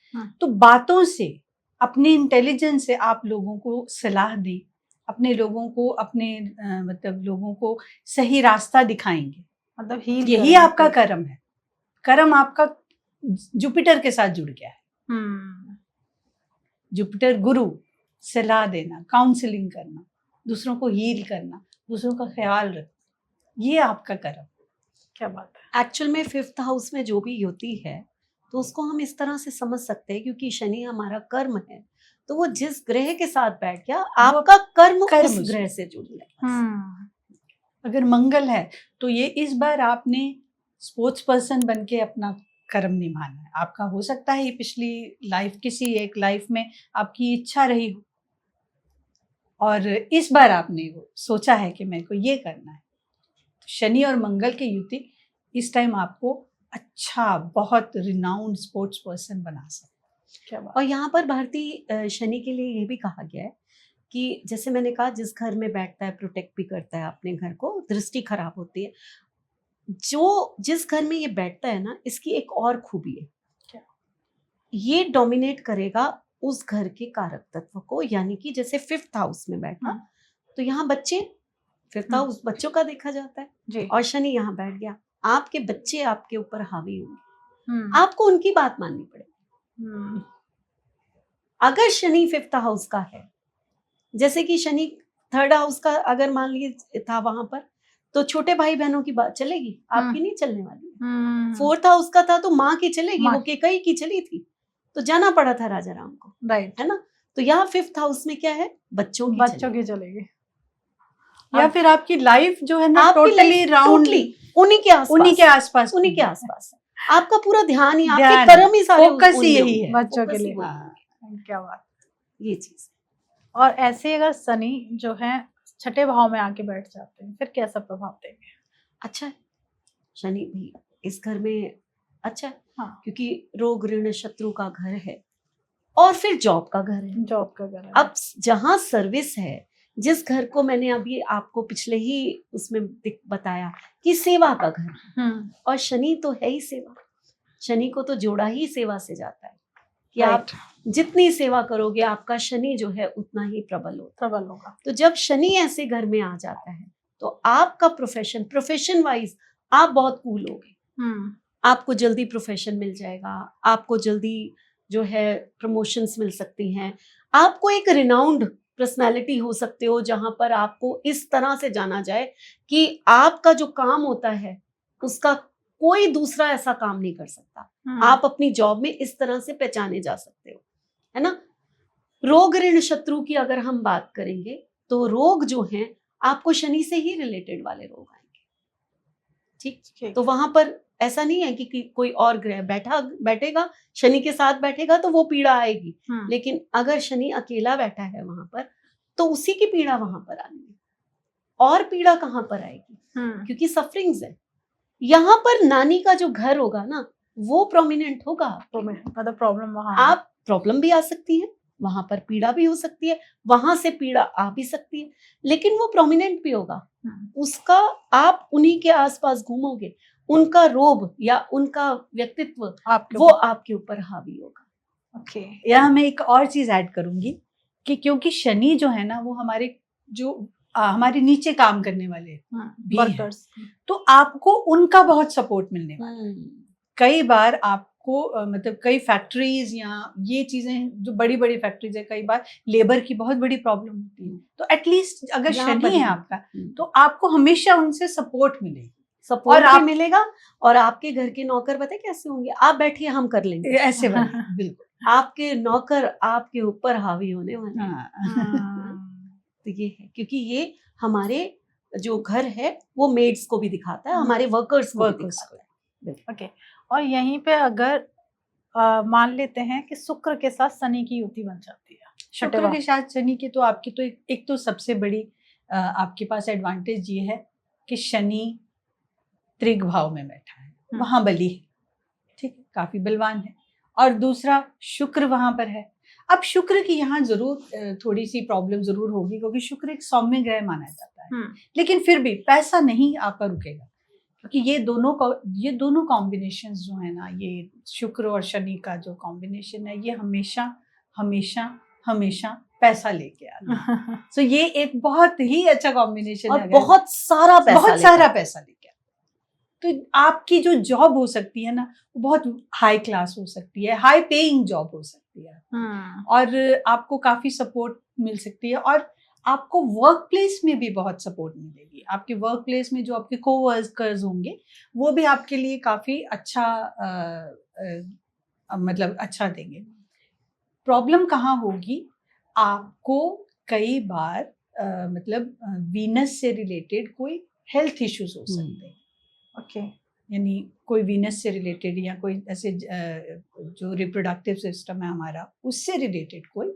तो बातों से, अपनी इंटेलिजेंस से आप लोगों को सलाह दें, अपने लोगों को मतलब लोगों को सही रास्ता दिखाएंगे।
मतलब
यही आपका कर्म है। कर्म आपका जुपिटर के साथ जुड़ गया है। जुपिटर गुरु, सलाह देना, काउंसलिंग करना, दूसरों को हील करना, दूसरों का ख्याल रखना, ये आपका कर्म।
क्या बात है।
एक्चुअल में 5th हाउस में जो भी युति है तो उसको हम इस तरह से समझ सकते हैं, क्योंकि शनि हमारा कर्म है, तो वो जिस ग्रह के साथ बैठ गया आपका कर्म उस ग्रह से जुड़ गया।
अगर मंगल है तो ये इस बार आपने स्पोर्ट्स पर्सन बन के अपना कर्म निभाना है। आपका हो सकता है ये पिछली लाइफ, किसी एक लाइफ में आपकी इच्छा रही हो और इस बार आपने वो सोचा है कि मेरे को ये करना है। तो शनि और मंगल की युति इस टाइम आपको अच्छा, बहुत रिनाउंड स्पोर्ट्स पर्सन बना सकता है।
क्या बात।
और यहाँ पर भारतीय शनि के लिए ये भी कहा गया है कि जैसे मैंने कहा, जिस घर में बैठता है प्रोटेक्ट भी करता है अपने घर को, दृष्टि खराब होती है। जो जिस घर में ये बैठता है ना, इसकी एक और खूबी है,
क्या?
ये डोमिनेट करेगा उस घर के कारक तत्व को, यानी कि जैसे 5th हाउस में बैठा तो यहाँ बच्चे, 5th हाउस बच्चों का देखा जाता है
जी।
और शनि यहाँ बैठ गया, आपके बच्चे आपके ऊपर हावी होंगे, आपको उनकी बात माननी पड़ेगी। अगर शनि 5th हाउस का है, जैसे कि शनि 3rd हाउस का अगर मान लीजिए था वहां पर, तो छोटे भाई बहनों की बात चलेगी, आपकी नहीं चलने वाली। 4th हाउस का था तो माँ की चलेगी, वो केकई की चली थी तो जाना पड़ा था राजा राम को,
राइट
है ना। तो यहाँ 5th हाउस में क्या है, बच्चों की
चलेगी।
या फिर आपकी लाइफ जो है ना, टोटली राउंड
उन्हीं के आसपास है। आपका पूरा ध्यान ही, आपके कर्म ही सारे
फोकस ही यही है,
बच्चों के लिए। क्या बात, ये चीज। और ऐसे अगर शनि जो है 6ठे भाव में आके बैठ जाते हैं, फिर कैसा प्रभाव देंगे?
अच्छा है, शनि भी इस घर में अच्छा है,
हाँ।
क्योंकि रोग ऋण शत्रु का घर है और फिर जॉब का घर है।
जॉब का घर है।
अब जहाँ सर्विस है, जिस घर को मैंने अभी आपको पिछले ही उसमें बताया कि सेवा का घर, और शनि तो है ही सेवा। शनि को तो जोड़ा ही सेवा से जाता है कि आप जितनी सेवा करोगे आपका शनि जो है उतना ही प्रबल होगा। तो जब शनि ऐसे घर में आ जाता है तो आपका प्रोफेशन वाइज आप बहुत कूल होगे, आपको जल्दी प्रोफेशन मिल जाएगा, आपको जल्दी जो है प्रमोशंस मिल सकती हैं, आपको एक रिनाउंड पर्सनालिटी हो सकते हो, जहां पर आपको इस तरह से जाना जाए कि आपका जो काम होता है उसका कोई दूसरा ऐसा काम नहीं कर सकता। आप अपनी जॉब में इस तरह से पहचाने जा सकते हो, है ना। रोग ऋण शत्रु की अगर हम बात करेंगे तो रोग जो हैं आपको शनि से ही रिलेटेड वाले रोग आएंगे, ठीक। तो वहां पर ऐसा नहीं है कि कोई और ग्रह बैठेगा शनि के साथ बैठेगा तो वो पीड़ा आएगी, लेकिन अगर शनि अकेला बैठा है वहां पर तो उसी की पीड़ा वहां पर आनी है। और पीड़ा कहाँ पर आएगी, क्योंकि सफरिंग्स है। यहाँ पर नानी का जो घर होगा ना वो प्रोमिनेंट होगा,
मतलब प्रॉब्लम वहां,
आप प्रॉब्लम भी आ सकती है वहां पर, पीड़ा भी हो सकती है, वहां से पीड़ा आ भी सकती है, लेकिन वो प्रोमिनेंट भी होगा। उसका आप उन्हीं के आसपास घूमोगे, उनका रोब या उनका व्यक्तित्व वो आपके ऊपर हावी होगा।
ओके, यहाँ मैं एक और चीज ऐड करूंगी कि क्योंकि शनि जो है ना वो हमारे जो हमारे नीचे काम करने वाले वर्कर्स, तो आपको उनका बहुत सपोर्ट मिलने वाला है। कई बार आपको मतलब कई फैक्ट्रीज या ये चीजें जो बड़ी बड़ी फैक्ट्रीज है, कई बार लेबर की बहुत बड़ी प्रॉब्लम होती है, तो एटलीस्ट अगर शनि है आपका तो आपको हमेशा उनसे सपोर्ट मिलेगी,
सपोर्ट भी मिलेगा। और आपके घर के नौकर पता है कैसे होंगे, आप बैठिए हम कर लेंगे,
ऐसे वाले बिल्कुल
आपके नौकर आपके ऊपर हावी होने वाले हैं। तो ये है, क्योंकि ये हमारे जो घर है वो मेड्स को भी दिखाता है, हमारे वर्कर्स को भी दिखाता है।
ओके, और यहीं पे अगर मान लेते हैं कि शुक्र के साथ शनि की युति बन जाती है,
शुक्र के साथ शनि की, तो आपकी तो एक तो सबसे बड़ी आपके पास एडवांटेज ये है कि शनि त्रिग भाव में बैठा है, वहां बली है, ठीक है, काफी बलवान है। और दूसरा शुक्र वहां पर है। अब शुक्र की यहाँ जरूर थोड़ी सी प्रॉब्लम जरूर होगी, क्योंकि शुक्र एक सौम्य ग्रह माना जाता है, लेकिन फिर भी पैसा नहीं आपका रुकेगा, क्योंकि ये दोनों कॉम्बिनेशन जो है ना, ये शुक्र और शनि का जो कॉम्बिनेशन है, ये हमेशा हमेशा हमेशा पैसा लेके आता है। तो ये एक बहुत ही अच्छा कॉम्बिनेशन है,
बहुत सारा पैसा
लेके आता है। तो आपकी जो जॉब हो सकती है ना वो बहुत हाई क्लास हो सकती है, हाई पेइंग जॉब हो सकती है, और आपको काफी सपोर्ट मिल सकती है, और आपको वर्क प्लेस में भी बहुत सपोर्ट मिलेगी। आपके वर्क प्लेस में जो आपके कोवर्कर्स होंगे वो भी आपके लिए काफी अच्छा मतलब अच्छा देंगे। प्रॉब्लम कहाँ होगी, आपको कई बार मतलब वीनस से रिलेटेड कोई हेल्थ इश्यूज हो सकते हैं।
ओके,
यानी कोई वीनस से रिलेटेड या कोई ऐसे जो रिप्रोडक्टिव सिस्टम है हमारा उससे रिलेटेड कोई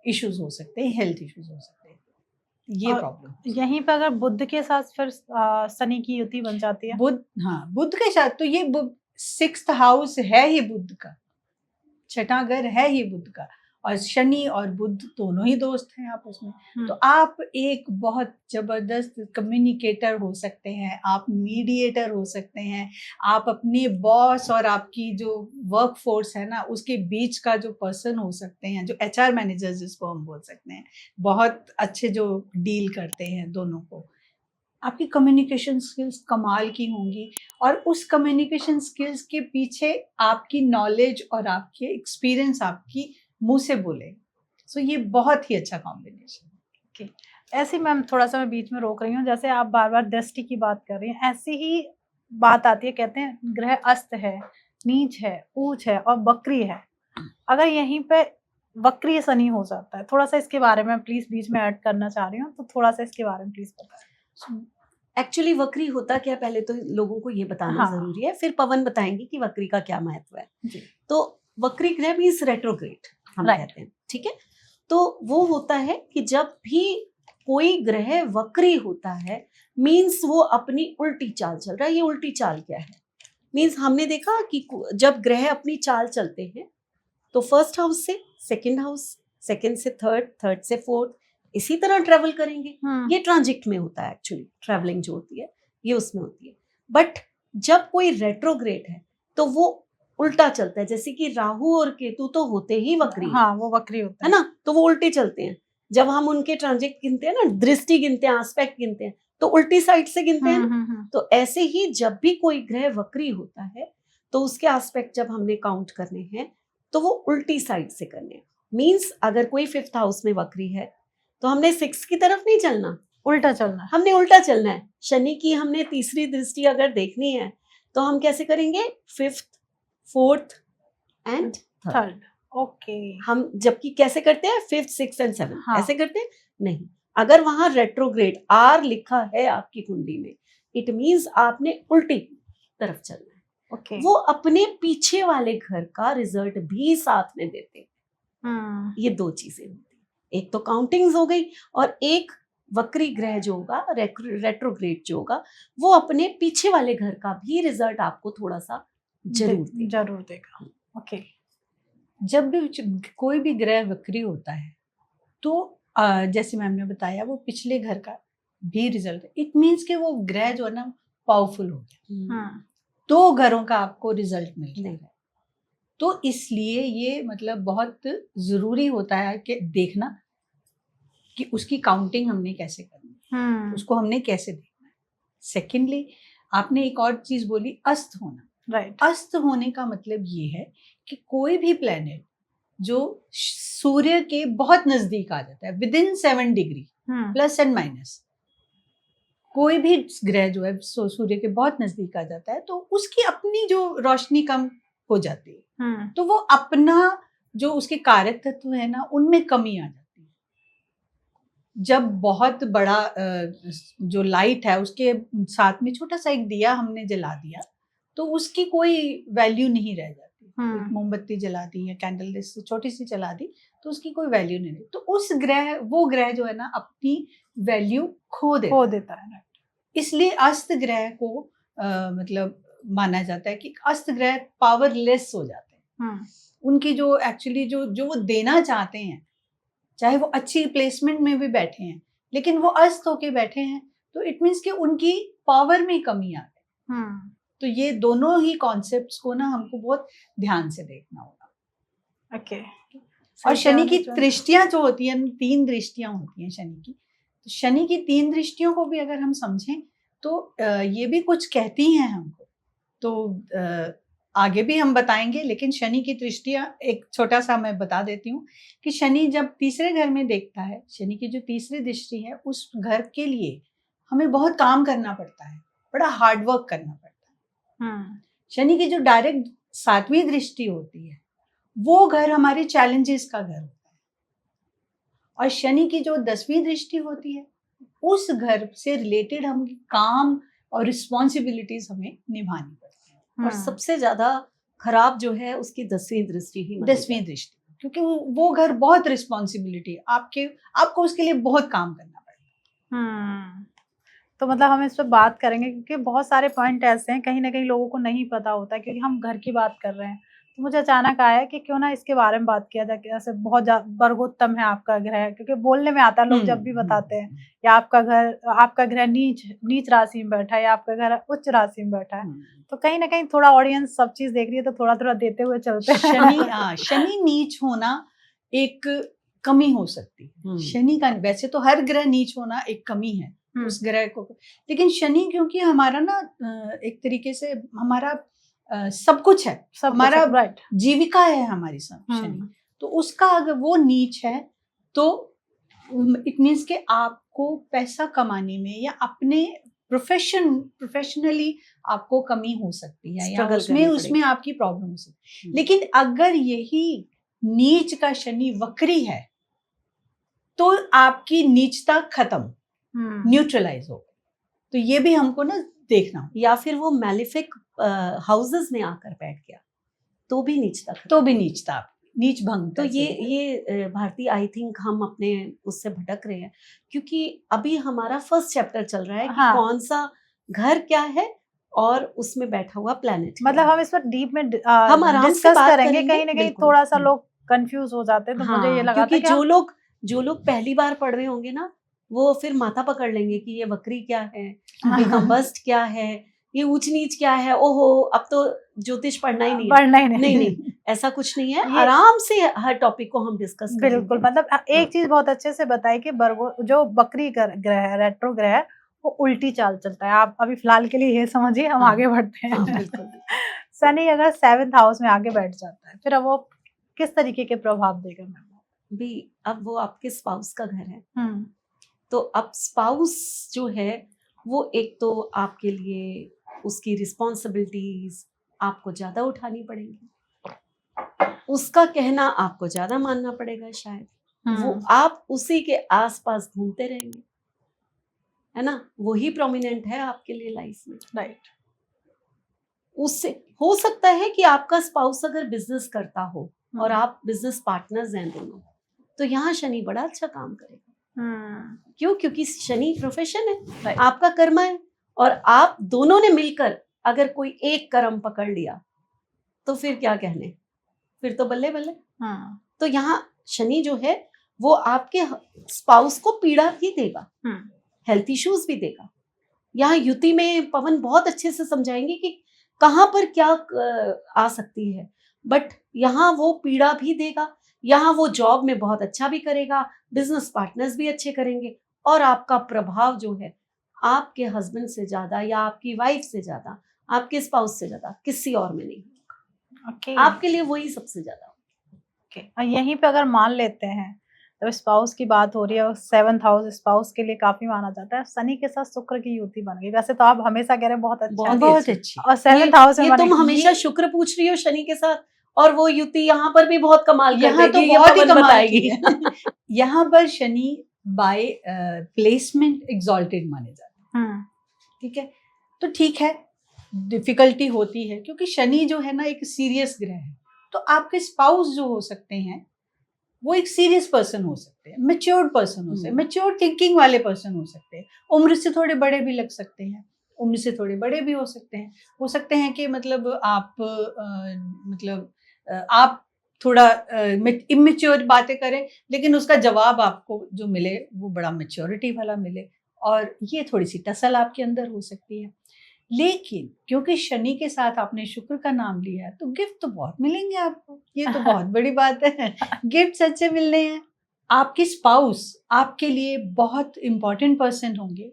इश्यूज हो सकते हैं, हेल्थ इश्यूज हो सकते हैं, ये प्रॉब्लम।
यहीं पर अगर बुध के साथ फिर शनि की युति बन जाती है।
बुध, हाँ बुध के साथ तो ये 6th हाउस है ही बुध का, छठा घर है ही बुध का, और शनि और बुध दोनों ही दोस्त हैं आपस में। तो आप एक बहुत जबरदस्त कम्युनिकेटर हो सकते हैं, आप मीडिएटर हो सकते हैं, आप अपने बॉस और आपकी जो वर्क फोर्स है ना उसके बीच का जो पर्सन हो सकते हैं, जो HR मैनेजर जिसको हम बोल सकते हैं, बहुत अच्छे जो डील करते हैं दोनों को। आपकी कम्युनिकेशन स्किल्स कमाल की होंगी, और उस कम्युनिकेशन स्किल्स के पीछे आपकी नॉलेज और आपके एक्सपीरियंस आपकी मुंह से बोले। सो ये बहुत ही अच्छा कॉम्बिनेशन।
ऐसे मैम थोड़ा सा मैं बीच में रोक रही हूँ, जैसे आप बार बार दृष्टि की बात कर रही हैं, ऐसी ही बात आती है, कहते हैं ग्रह अस्त है, नीच है, ऊंच है और वक्री है। अगर यहीं पे वक्री शनि हो जाता है, थोड़ा सा इसके बारे में प्लीज बीच में ऐड करना चाह रही हूँ, तो थोड़ा सा इसके बारे में प्लीज बताएं।
एक्चुअली वक्री होता क्या, पहले तो लोगों को ये बताना जरूरी है, फिर पवन बताएंगे कि वक्री का क्या महत्व है। तो वक्री ग्रह मीन्स रेट्रोग्रेड हम कहते हैं, ठीक है। तो वो होता है कि जब भी कोई ग्रह वक्री होता है मीन्स वो अपनी उल्टी चाल चल रहा है। ये उल्टी चाल क्या है, मीन्स हमने देखा कि जब ग्रह अपनी चाल चलते हैं तो फर्स्ट हाउस से सेकंड हाउस, सेकंड से थर्ड, थर्ड से फोर्थ, इसी तरह ट्रेवल करेंगे। ये ट्रांजिट में होता है, एक्चुअली ट्रेवलिंग जो होती है ये उसमें होती है। बट जब कोई रेट्रोग्रेड है तो वो उल्टा चलता है, जैसे कि राहु और केतु तो होते ही वक्री,
हाँ वो वक्री होता
है ना, तो वो उल्टे चलते हैं। जब हम उनके ट्रांजिट गिनते हैं ना, दृष्टि गिनते हैं, एस्पेक्ट गिनते हैं, तो उल्टी साइड से गिनते हैं। तो ऐसे ही जब भी कोई ग्रह वक्री होता है तो उसके एस्पेक्ट जब हमने काउंट करने हैं तो वो उल्टी साइड से करने हैं। मीन्स अगर कोई 5th हाउस में वक्री है तो हमने 6 की तरफ नहीं चलना,
उल्टा चलना है,
हमने उल्टा चलना है। शनि की हमने तीसरी दृष्टि अगर देखनी है तो हम कैसे करेंगे, 5th, 4th and 3rd।
Okay,
हम जबकि कैसे करते हैं 5th, 6th एंड 7th,
हाँ।
ऐसे करते हैं नहीं। अगर वहां रेट्रोग्रेड R लिखा है आपकी कुंडली में, इट मीन्स आपने उल्टी तरफ चलना है। वो अपने पीछे वाले घर का रिजल्ट भी साथ में देते हैं। ये दो चीजें होती हैं, एक तो काउंटिंग्स हो गई, और एक वक्री ग्रह जो होगा, रेट्रोग्रेड जो होगा, वो अपने पीछे वाले घर का भी रिजल्ट आपको थोड़ा सा जरूर
देगा। ओके,
जब भी कोई भी ग्रह वक्री होता है तो जैसे मैम ने बताया वो पिछले घर का भी रिजल्ट, इट मीन्स कि वो ग्रह जो है ना पावरफुल हो गया, 2 घरों का आपको रिजल्ट मिल रहा है। तो इसलिए ये मतलब बहुत जरूरी होता है कि देखना कि उसकी काउंटिंग हमने कैसे करनी है, उसको हमने कैसे देखना है। सेकेंडली आपने एक और चीज बोली, अस्त होना।
राइट,
अस्त होने का मतलब ये है कि कोई भी प्लेनेट जो सूर्य के बहुत नजदीक आ जाता है, within 7 degree plus and minus, कोई भी ग्रह जो है सूर्य के बहुत नजदीक आ जाता है तो उसकी अपनी जो रोशनी कम हो जाती है, तो वो अपना जो उसके कारक तत्व है ना उनमें कमी आ जाती है। जब बहुत बड़ा जो लाइट है उसके साथ में छोटा सा एक दिया हमने जला दिया तो उसकी कोई वैल्यू नहीं रह जाती। मोमबत्ती जला दी या कैंडल छोटी सी जला दी तो उसकी कोई वैल्यू नहीं रही। तो उस ग्रह, वो ग्रह जो है ना अपनी वैल्यू खो देता है। इसलिए अस्त ग्रह को मतलब माना जाता है कि अस्त ग्रह पावरलेस हो जाते हैं। उनकी जो एक्चुअली जो वो देना चाहते हैं, चाहे वो अच्छी प्लेसमेंट में भी बैठे हैं लेकिन वो अस्त होके बैठे हैं, तो इट मीन्स कि उनकी पावर में कमी आ गई। तो ये दोनों ही कॉन्सेप्ट्स को ना हमको बहुत ध्यान से देखना होगा।
ओके,
और शनि की दृष्टियां जो होती हैं, 3 दृष्टियां होती हैं शनि की, तो शनि की 3 दृष्टियों को भी अगर हम समझें तो ये भी कुछ कहती हैं हमको तो आगे भी हम बताएंगे, लेकिन शनि की दृष्टियां एक छोटा सा मैं बता देती हूँ कि शनि जब तीसरे घर में देखता है, शनि की जो तीसरी दृष्टि है, उस घर के लिए हमें बहुत काम करना पड़ता है, बड़ा हार्ड वर्क करना पड़ता है। शनि की जो डायरेक्ट 7वीं दृष्टि होती है, वो घर हमारे चैलेंजेस का घर होता है, और शनि की जो 10वीं दृष्टि होती है, उस घर से रिलेटेड हम काम और रिस्पॉन्सिबिलिटीज हमें निभानी पड़ती है।
और सबसे ज्यादा खराब जो है उसकी 10वीं दृष्टि ही मानी
10वीं दृष्टि, क्योंकि वो घर बहुत रिस्पॉन्सिबिलिटी, आपको उसके लिए बहुत काम करना पड़ेगा।
तो मतलब हम इस पर बात करेंगे, क्योंकि बहुत सारे पॉइंट ऐसे हैं कहीं ना कहीं लोगों को नहीं पता होता है, क्योंकि हम घर की बात कर रहे हैं। तो मुझे अचानक आया कि क्यों ना इसके बारे में बात किया जाए, कि जैसे बहुत वर्गोत्तम है आपका ग्रह, क्योंकि बोलने में आता है, लोग जब भी बताते हैं, या आपका ग्रह नीच राशि में बैठा है, या आपका ग्रह उच्च राशि में बैठा है, तो कहीं ना कहीं थोड़ा ऑडियंस सब चीज देख रही है, तो थोड़ा थोड़ा देते हुए चलते हैं।
शनि नीच होना एक कमी हो सकती है। शनि का, वैसे तो हर ग्रह नीच होना एक कमी है उस ग्रह को, लेकिन शनि क्योंकि हमारा ना एक तरीके से हमारा सब कुछ है, हमारा जीविका है हमारी सब शनि, तो उसका अगर वो नीच है तो इट मीन्स के आपको पैसा कमाने में या अपने प्रोफेशनली आपको कमी हो सकती है, या उसमें आपकी प्रॉब्लम हो सकती है। लेकिन अगर यही नीच का शनि वक्री है तो आपकी नीचता खत्म, न्यूट्रलाइज हो। तो ये भी हमको ना देखना,
या फिर वो मैलिफिक हाउसेस में आकर बैठ गया तो भी नीचता नीच भंग। तो ये भारती, आई थिंक हम अपने उससे भटक रहे हैं, क्योंकि अभी हमारा फर्स्ट चैप्टर चल रहा है कि कौन सा घर क्या है और उसमें बैठा हुआ प्लैनेट,
मतलब हम इस पर डीप में हम आराम से बात करेंगे। कहीं ना कहीं थोड़ा सा लोग कंफ्यूज हो जाते हैं, तो मुझे ये लगा था कि
जो लोग पहली बार पढ़ रहे होंगे ना, वो फिर माथा पकड़ लेंगे कि ये वक्री क्या है, ये कंबस्ट क्या है, ये ऊंच नीच क्या है, ओहो अब तो ज्योतिष पढ़ना ही नहीं, ऐसा कुछ नहीं है। आराम से हर टॉपिक को हम डिस्कस करेंगे।
बिल्कुल, मतलब एक चीज बहुत अच्छे से बताई कि जो बकरी ग्रह है, रेट्रो ग्रह है, वो उल्टी चाल चलता है। आप अभी फिलहाल के लिए ये समझिए, हम आगे बढ़ते हैं।
बिल्कुल।
शनि अगर 7th हाउस में आगे बैठ जाता है, फिर अब वो किस तरीके के प्रभाव देगा मैम?
भी अब वो आपके स्पाउस का घर है, तो अब स्पाउस जो है वो एक तो आपके लिए उसकी रिस्पॉन्सिबिलिटीज आपको ज्यादा उठानी पड़ेगी, उसका कहना आपको ज्यादा मानना पड़ेगा, शायद वो आप उसी के आसपास घूमते रहेंगे, है ना, वही प्रोमिनेंट है आपके लिए लाइफ में,
राइट।
उससे हो सकता है कि आपका स्पाउस अगर बिजनेस करता हो और आप बिजनेस पार्टनर्स हैं दोनों, तो यहाँ शनि बड़ा अच्छा काम करेगा। क्यों? क्योंकि शनि प्रोफेशन है, आपका कर्म है, और आप दोनों ने मिलकर अगर कोई एक कर्म पकड़ लिया तो फिर क्या कहने, फिर तो बल्ले बल्ले। तो यहाँ शनि जो है वो आपके स्पाउस को पीड़ा भी देगा, हेल्थ इश्यूज भी देगा। यहाँ युति में पवन बहुत अच्छे से समझाएंगे कि कहाँ पर क्या आ सकती है, बट यहाँ वो पीड़ा भी देगा, यहाँ वो जॉब में बहुत अच्छा भी करेगा, बिजनेस पार्टनर्स भी अच्छे करेंगे, और आपका प्रभाव जो है आपके हस्बैंड से ज्यादा या आपकी वाइफ से ज्यादा, आपके स्पाउस से ज्यादा किसी और में नहीं होगा। आपके लिए वही सबसे ज्यादा।
यहीं पे अगर मान लेते हैं, तो स्पाउस की बात हो रही है, 7th हाउस स्पाउस के लिए काफी माना जाता है। शनि के साथ शुक्र की युति बन गई। वैसे तो आप हमेशा कह रहे हैं बहुत अच्छी, और 7th हाउस में
तुम हमेशा शुक्र पूछ रही हो शनि के साथ, और वो युति यहाँ पर भी बहुत कमाल कर
यहाँ तो बहुत ही कमाल की यहाँ पर शनि बाय प्लेसमेंट एग्जॉल्टेड माने जाते हैं। ठीक है, तो ठीक है, डिफिकल्टी होती है, क्योंकि शनि जो है ना एक सीरियस ग्रह है, तो आपके स्पाउस जो हो सकते हैं वो एक सीरियस पर्सन हो सकते हैं, मैच्योर्ड पर्सन हो सकते हैं, मैच्योर थिंकिंग वाले पर्सन हो सकते हैं, उम्र से थोड़े बड़े भी लग सकते हैं, उम्र से थोड़े बड़े भी हो सकते हैं कि मतलब आप थोड़ा इमेच्योर बातें करें, लेकिन उसका जवाब आपको जो मिले वो बड़ा मैच्योरिटी वाला मिले, और ये थोड़ी सी टसल आपके अंदर हो सकती है। लेकिन क्योंकि शनि के साथ आपने शुक्र का नाम लिया है, तो गिफ्ट तो बहुत मिलेंगे आपको, ये तो बहुत बड़ी बात है। गिफ्ट अच्छे मिलने हैं। आपके स्पाउस आपके लिए बहुत इंपॉर्टेंट पर्सन होंगे,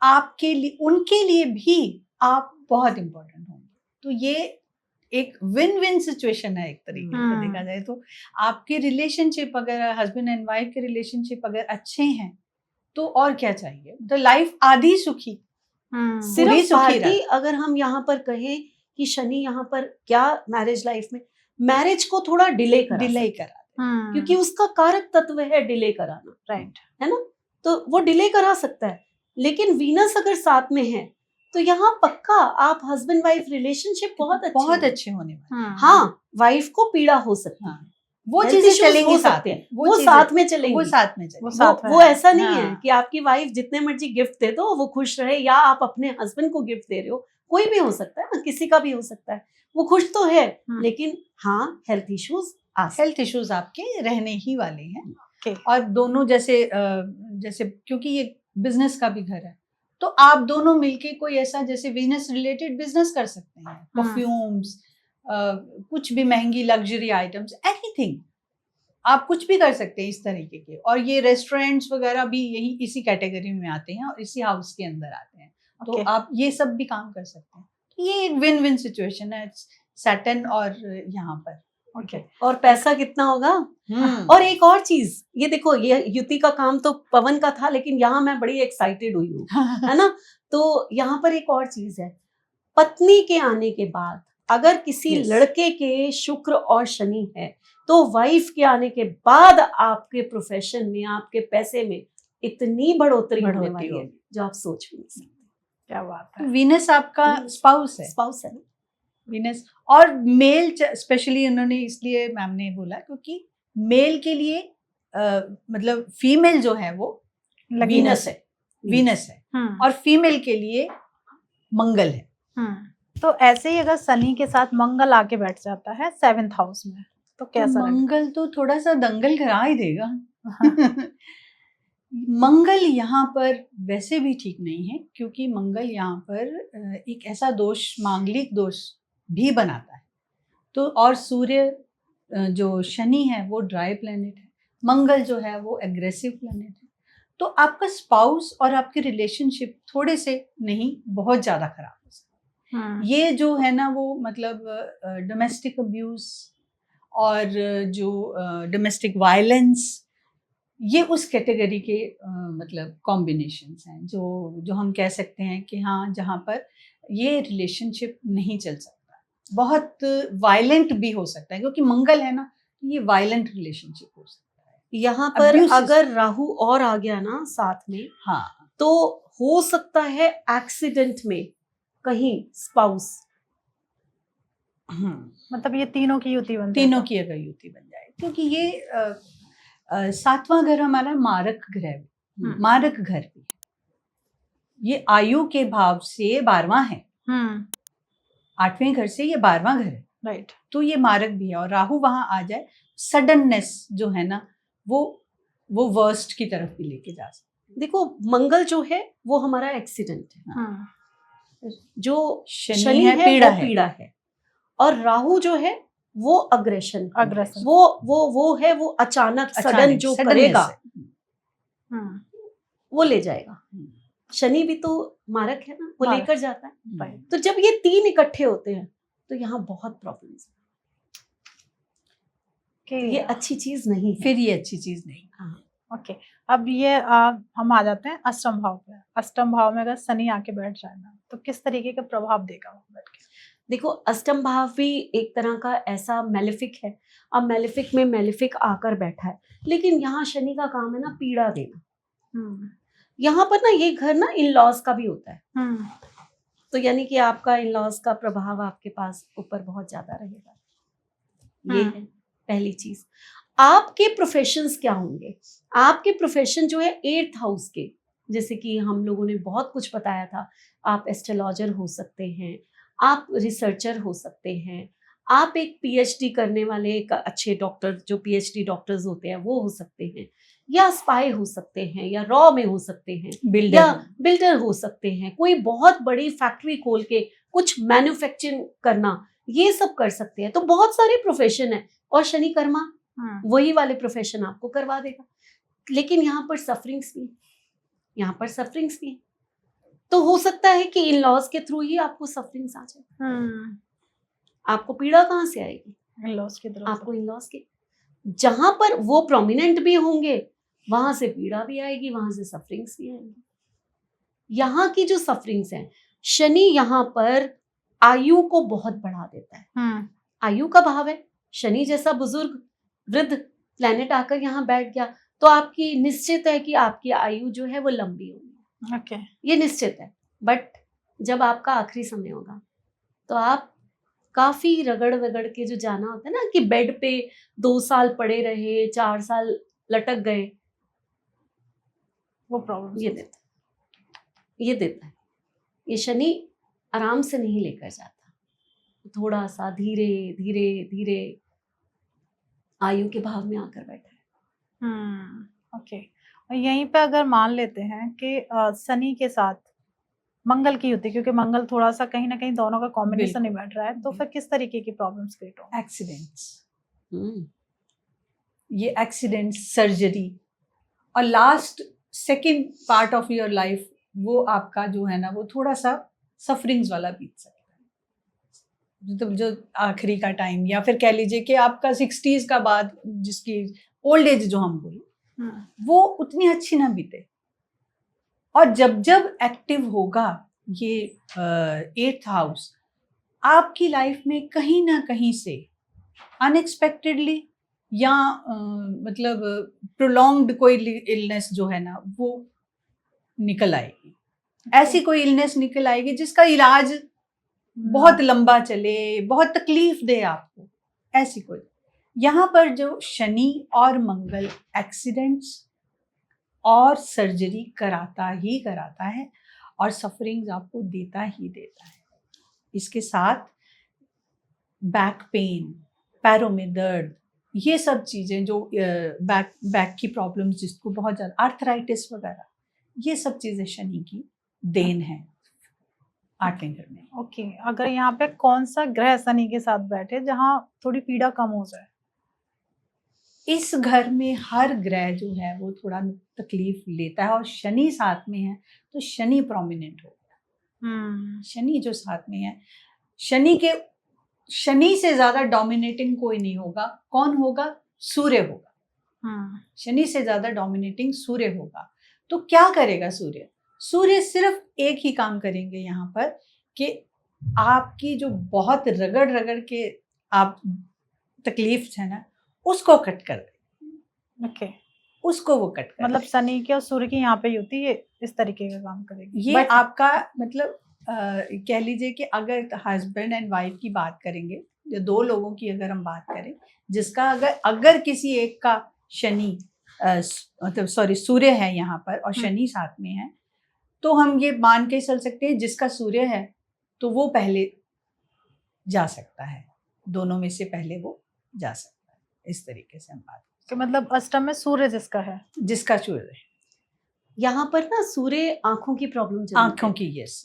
आपके लिए, उनके लिए भी आप बहुत इंपॉर्टेंट होंगे, तो ये एक विन विन सिचुएशन है एक तरीके से देखा जाए तो। आपके रिलेशनशिप अगर हस्बैंड एंड वाइफ के रिलेशनशिप अगर अच्छे हैं तो और क्या चाहिए, द लाइफ आधी सुखी
सिर्फ
सुखी
भारती अगर हम यहाँ पर कहें कि शनि यहाँ पर क्या मैरिज लाइफ में मैरिज को थोड़ा डिले
करा
क्योंकि उसका कारक तत्व है डिले कराना,
राइट,
है ना, तो वो डिले करा सकता है। लेकिन वीनस अगर साथ में है तो यहाँ पक्का आप हस्बैंड वाइफ रिलेशनशिप बहुत
अच्छे होने वाले।
हाँ, वाइफ को पीड़ा हो सकती है,
वो चीजें चलेंगी साथ में,
वो साथ में चलेंगी, वो ऐसा नहीं है कि आपकी वाइफ जितने मर्जी गिफ्ट दे दो वो खुश रहे, या आप अपने हस्बैंड को गिफ्ट दे रहे हो, कोई भी हो सकता है ना, किसी का भी हो सकता है, वो खुश तो है लेकिन हाँ हेल्थ इश्यूज
आपके रहने ही वाले हैं। और दोनों जैसे क्योंकि ये बिजनेस का भी घर है तो आप दोनों मिलके कोई ऐसा जैसे बिजनेस रिलेटेड बिजनेस कर सकते हैं, परफ्यूम्स, कुछ भी महंगी लग्जरी आइटम्स, एनीथिंग आप कुछ भी कर सकते हैं इस तरीके के। और ये रेस्टोरेंट्स वगैरह भी यही इसी कैटेगरी में आते हैं और इसी हाउस के अंदर आते हैं, तो आप ये सब भी काम कर सकते हैं। ये एक विन विन सिचुएशन है सैटर्न और यहाँ पर।
और पैसा कितना होगा। और एक और चीज, ये देखो, ये युति का काम तो पवन का था, लेकिन यहाँ मैं बड़ी एक्साइटेड हुई हूँ है ना। तो यहाँ पर एक और चीज है, पत्नी के आने के बाद अगर किसी लड़के के शुक्र और शनि है तो वाइफ के आने के बाद आपके प्रोफेशन में, आपके पैसे में इतनी बढ़ोतरी होने वाली है जो आप सोच भी नहीं सकते।
क्या बात है।
वीनस आपका स्पाउस है ना, वीनस। और मेल स्पेशली उन्होंने इसलिए मैम ने बोला क्योंकि मेल के लिए मतलब फीमेल जो है वो वीनस है और फीमेल के लिए मंगल है।
तो ऐसे ही अगर शनि के साथ मंगल आके बैठ जाता है 7th हाउस में तो कैसा
मंगल तो थोड़ा सा दंगल करा ही देगा। मंगल यहाँ पर वैसे भी ठीक नहीं है क्योंकि मंगल यहाँ पर एक ऐसा दोष, मांगलिक दोष भी बनाता है। तो और सूर्य जो शनि है वो ड्राई प्लेनेट है, मंगल जो है वो एग्रेसिव प्लेनेट है। तो आपका स्पाउस और आपके रिलेशनशिप थोड़े से नहीं, बहुत ज्यादा खराब हो सकते हैं। ये जो है ना वो मतलब डोमेस्टिक अब्यूज और जो डोमेस्टिक वायलेंस, ये उस कैटेगरी के मतलब कॉम्बिनेशंस हैं जो हम कह सकते हैं कि हाँ, जहाँ पर ये रिलेशनशिप नहीं चल सकता, बहुत वायलेंट भी हो सकता है क्योंकि मंगल है ना, ये वायलेंट रिलेशनशिप हो सकता है।
यहाँ पर अगर राहु और आ गया ना साथ में,
हाँ,
तो हो सकता है एक्सीडेंट में कहीं स्पाउस,
मतलब ये तीनों की युति बन
जाए क्योंकि ये 7वां घर हमारा मारक ग्रह, मारक घर भी है, ये आयु के भाव से 12वां है, 8वें घर से ये 12वां घर है,
राइट।
तो ये मारक भी है और राहु वहां आ जाए, सडननेस जो है ना वो वर्स्ट की तरफ भी लेके जा सकते।
देखो, मंगल जो है वो हमारा एक्सीडेंट है, जो शनि है पीड़ा है, और राहु जो है वो अग्रेशन, वो है वो अचानक सडन जो करेगा वो ले जाएगा। शनि भी तो मारक है ना, वो लेकर जाता है। तो जब ये तीन इकट्ठे होते हैं तो यहाँ बहुत प्रॉब्लम्स है, ये अच्छी चीज नहीं है।
फिर ये अच्छी चीज नहीं।
ओके, अब ये हम आ जाते हैं अष्टम भाव पे। अष्टम भाव में अगर शनि आके बैठ जाए ना तो किस तरीके का प्रभाव देगा वो बैठ के?
देखो, अष्टम भाव भी एक तरह का ऐसा मेलेफिक है। अब मेलेफिक में मेलेफिक आकर बैठा है, लेकिन यहाँ शनि का काम है ना पीड़ा देना। यहाँ पर ना ये घर ना इन लॉज का भी होता है, तो यानी कि आपका इन लॉज का प्रभाव आपके पास ऊपर बहुत ज्यादा रहेगा। ये है पहली चीज। आपके प्रोफेशंस क्या होंगे? आपके प्रोफेशन जो है 8th हाउस के, जैसे कि हम लोगों ने बहुत कुछ बताया था, आप एस्ट्रोलॉजर हो सकते हैं, आप रिसर्चर हो सकते हैं, आप एक पीएचडी करने वाले एक अच्छे डॉक्टर, जो पीएचडी डॉक्टर्स होते हैं वो हो सकते हैं, या स्पाई हो सकते हैं, या रॉ में हो सकते हैं, बिल्डर हो सकते हैं, कोई बहुत बड़ी फैक्ट्री खोल के कुछ मैन्युफैक्चरिंग करना, ये सब कर सकते हैं। तो बहुत सारे प्रोफेशन है, और शनि कर्मा वही वाले प्रोफेशन आपको करवा देगा। लेकिन यहाँ पर सफरिंग्स भी, तो हो सकता है कि इन लॉज के थ्रू ही आपको सफरिंग्स आ जाए। आपको पीड़ा कहाँ से आएगी?
इन-लॉज की तरफ
आपको इन-लॉज के, जहां पर वो प्रोमिनेंट भी होंगे वहां से पीड़ा भी आएगी, वहां से सफरिंग्स भी आएंगी। यहाँ की जो सफरिंग्स हैं, शनि यहाँ पर आयु को बहुत बढ़ा देता है। आयु का भाव है, शनि जैसा बुजुर्ग वृद्ध प्लेनेट आकर यहाँ बैठ गया तो आपकी निश्चित है कि आपकी आयु जो है वो लंबी होगी।
ओके।
ये निश्चित है। बट जब आपका आखिरी समय होगा तो आप काफी रगड़ वगड़ के जो जाना होता है ना, कि बेड पे 2 साल पड़े रहे, 4 साल लटक गए,
वो प्रॉब्लम
ये देता है, ये देता है। ये शनि आराम से नहीं लेकर जाता, थोड़ा सा धीरे धीरे धीरे आयु के भाव में आकर बैठा है।
ओके। और यहीं पे अगर मान लेते हैं कि शनि के साथ मंगल की होती है, क्योंकि मंगल थोड़ा सा कहीं ना कहीं दोनों का कॉम्बिनेशन नहीं बैठ रहा है, तो फिर किस तरीके की प्रॉब्लम्स क्रिएट हो?
एक्सीडेंट्स, ये एक्सीडेंट्स, सर्जरी, और last second part of your life वो आपका जो है ना वो थोड़ा सा सफरिंग्स वाला बीत सकता है। मतलब जो आखिरी का टाइम, या फिर कह लीजिए कि आपका 60s का बाद, जिसकी ओल्ड एज जो हम बोले, वो उतनी अच्छी ना बीते। और जब जब एक्टिव होगा ये 8th हाउस, आपकी लाइफ में कहीं ना कहीं से अनएक्सपेक्टेडली या मतलब प्रोलॉन्ग्ड कोई इलनेस जो है ना वो निकल आएगी। ऐसी कोई इलनेस निकल आएगी जिसका इलाज बहुत लंबा चले, बहुत तकलीफ दे आपको, ऐसी कोई। यहाँ पर जो शनि और मंगल एक्सीडेंट्स और सर्जरी कराता ही कराता है और सफरिंग्स आपको देता ही देता है। इसके साथ बैक पेन, पैरों में दर्द, ये सब चीज़ें जो बैक की प्रॉब्लम्स, जिसको बहुत ज़्यादा आर्थराइटिस वगैरह, ये सब चीज़ें शनि की देन है 8वें घर में।
ओके। अगर यहाँ पे कौन सा ग्रह शनि के साथ बैठे जहाँ थोड़ी पीड़ा कम हो जाए?
इस घर में हर ग्रह जो है वो थोड़ा तकलीफ लेता है, और शनि साथ में है तो शनि प्रोमिनेंट हो गया। शनि जो साथ में है, शनि से ज्यादा डोमिनेटिंग कोई नहीं होगा। कौन होगा? सूर्य होगा। शनि से ज्यादा डोमिनेटिंग सूर्य होगा। तो क्या करेगा सूर्य? सूर्य सिर्फ एक ही काम करेंगे यहाँ पर कि आपकी जो बहुत रगड़ रगड़ के आप तकलीफ है ना उसको कट कर दे।
ओके।
उसको वो कट कर
मतलब शनि की और सूर्य की यहाँ पे ही होती है, इस तरीके का काम करेगी।
ये आपका मतलब कह लीजिए कि अगर हस्बैंड एंड वाइफ की बात करेंगे, जो दो लोगों की अगर हम बात करें, जिसका अगर किसी एक का शनि मतलब सॉरी सूर्य है यहाँ पर और शनि साथ में है, तो हम ये मान के चल सकते हैं जिसका सूर्य है तो वो पहले जा सकता है, दोनों में से पहले वो जा सकता है। इस तरीके से हम बात
कि मतलब अष्टम में सूर्य जिसका है,
जिसका सूर्य है।
यहाँ पर ना सूर्य आंखों की प्रॉब्लम,
आंखों की, यस।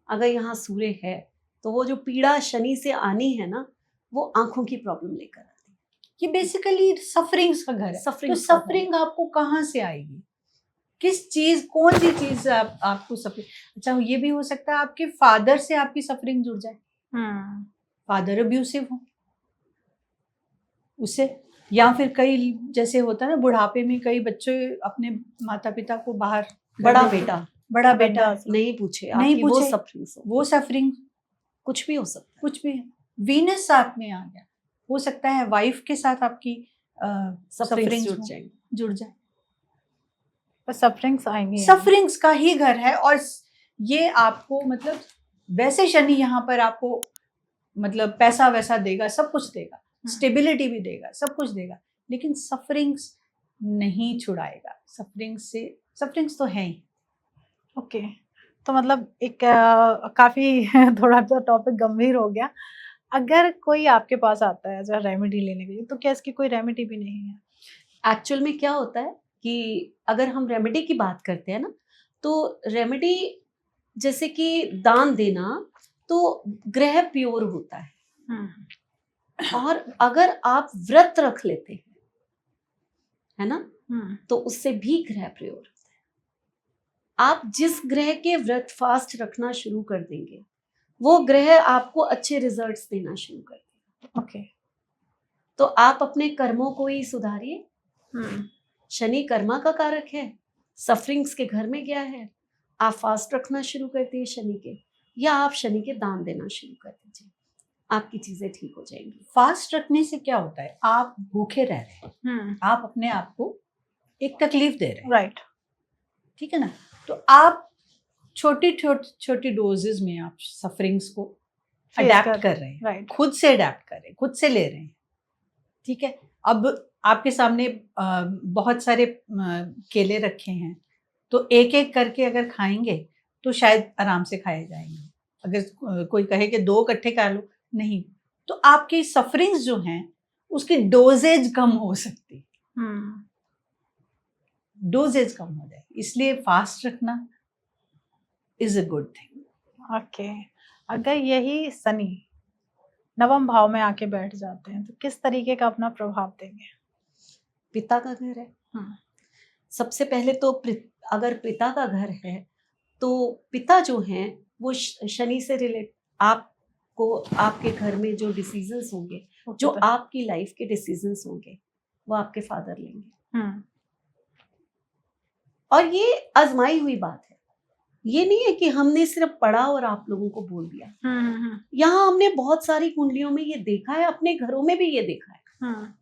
अगर यहाँ सूर्य है तो वो जो पीड़ा शनि से आनी है ना वो आंखों की प्रॉब्लम लेकर आती है।
ये बेसिकली सफरिंग्स का घर है। तो सफरिंग आपको कहाँ से आएगी? किस चीज, कौन सी चीज आपको सफरिंग? अच्छा, ये भी हो सकता है आपके फादर से आपकी सफरिंग जुड़ जाए। फादर अब्यूसिव हो उसे, या फिर कई जैसे होता है ना बुढ़ापे में कई बच्चे अपने माता पिता को बाहर, बड़ा बेटा
नहीं पूछे,
वो सफरिंग
कुछ भी हो सकता है,
कुछ भी। वीनस साथ में आ गया, हो सकता है वाइफ के साथ आपकी सफरिंग जुड़ जाए।
पर सफरिंग्स आएंगी,
सफरिंग्स का ही घर है। और ये आपको मतलब वैसे शनि यहाँ पर आपको मतलब पैसा वैसा देगा, सब कुछ देगा, स्टेबिलिटी भी देगा, सब कुछ देगा, लेकिन सफरिंग्स नहीं छुड़ाएगा। सफरिंग्स तो है ही।
ओके। तो मतलब एक काफी थोड़ा सा टॉपिक गंभीर हो गया। अगर कोई आपके पास आता है जो रेमेडी लेने के लिए, तो क्या इसकी कोई रेमेडी भी नहीं है?
एक्चुअल में क्या होता है कि अगर हम रेमेडी की बात करते हैं ना, तो रेमेडी जैसे कि दान देना, तो ग्रह प्योर होता है। और अगर आप व्रत रख लेते हैं, है ना, तो उससे भी ग्रह प्योर होता है। आप जिस ग्रह के व्रत फास्ट रखना शुरू कर देंगे वो ग्रह आपको अच्छे रिजल्ट्स देना शुरू कर देगा।
ओके।
तो आप अपने कर्मों को ही सुधारिए। शनि कर्मा का कारक है, सफरिंग्स के घर में गया है, आप फास्ट रखना शुरू कर दिए शनि के, या आप शनि के दान देना शुरू कर दीजिए, आपकी चीजें ठीक हो जाएंगी।
फास्ट रखने से क्या होता है, आप भूखे रह रहे हैं, आप अपने आप को एक तकलीफ दे रहे हैं,
राइट।
ठीक है ना। तो आप छोटी छोटी डोजेस में आप सफरिंग्स को अडेप्ट कर रहे हैं,
राइट।
खुद से अडेप्ट कर रहे हैं, खुद से ले रहे हैं, ठीक है। अब आपके सामने बहुत सारे केले रखे हैं, तो एक एक करके अगर खाएंगे तो शायद आराम से खाए जाएंगे। अगर कोई कहे कि 2 इकट्ठे खा लो, नहीं, तो आपकी सफरिंग्स जो हैं उसकी डोजेज कम हो सकती, डोजेज कम हो जाए, इसलिए फास्ट रखना is a good thing.
Okay. अगर यही शनि नवम भाव में आके बैठ जाते हैं तो किस तरीके का अपना प्रभाव देंगे?
पिता का घर है, सबसे पहले तो अगर पिता का घर है तो पिता जो हैं वो शनि से रिलेट, आपको आपके घर में जो डिसीजंस होंगे, जो आपकी लाइफ के डिसीजंस होंगे, वो आपके फादर लेंगे। और ये आजमाई हुई बात है, ये नहीं है कि हमने सिर्फ पढ़ा और आप लोगों को बोल दिया। यहाँ हमने बहुत सारी कुंडलियों में ये देखा है, अपने घरों में भी ये देखा है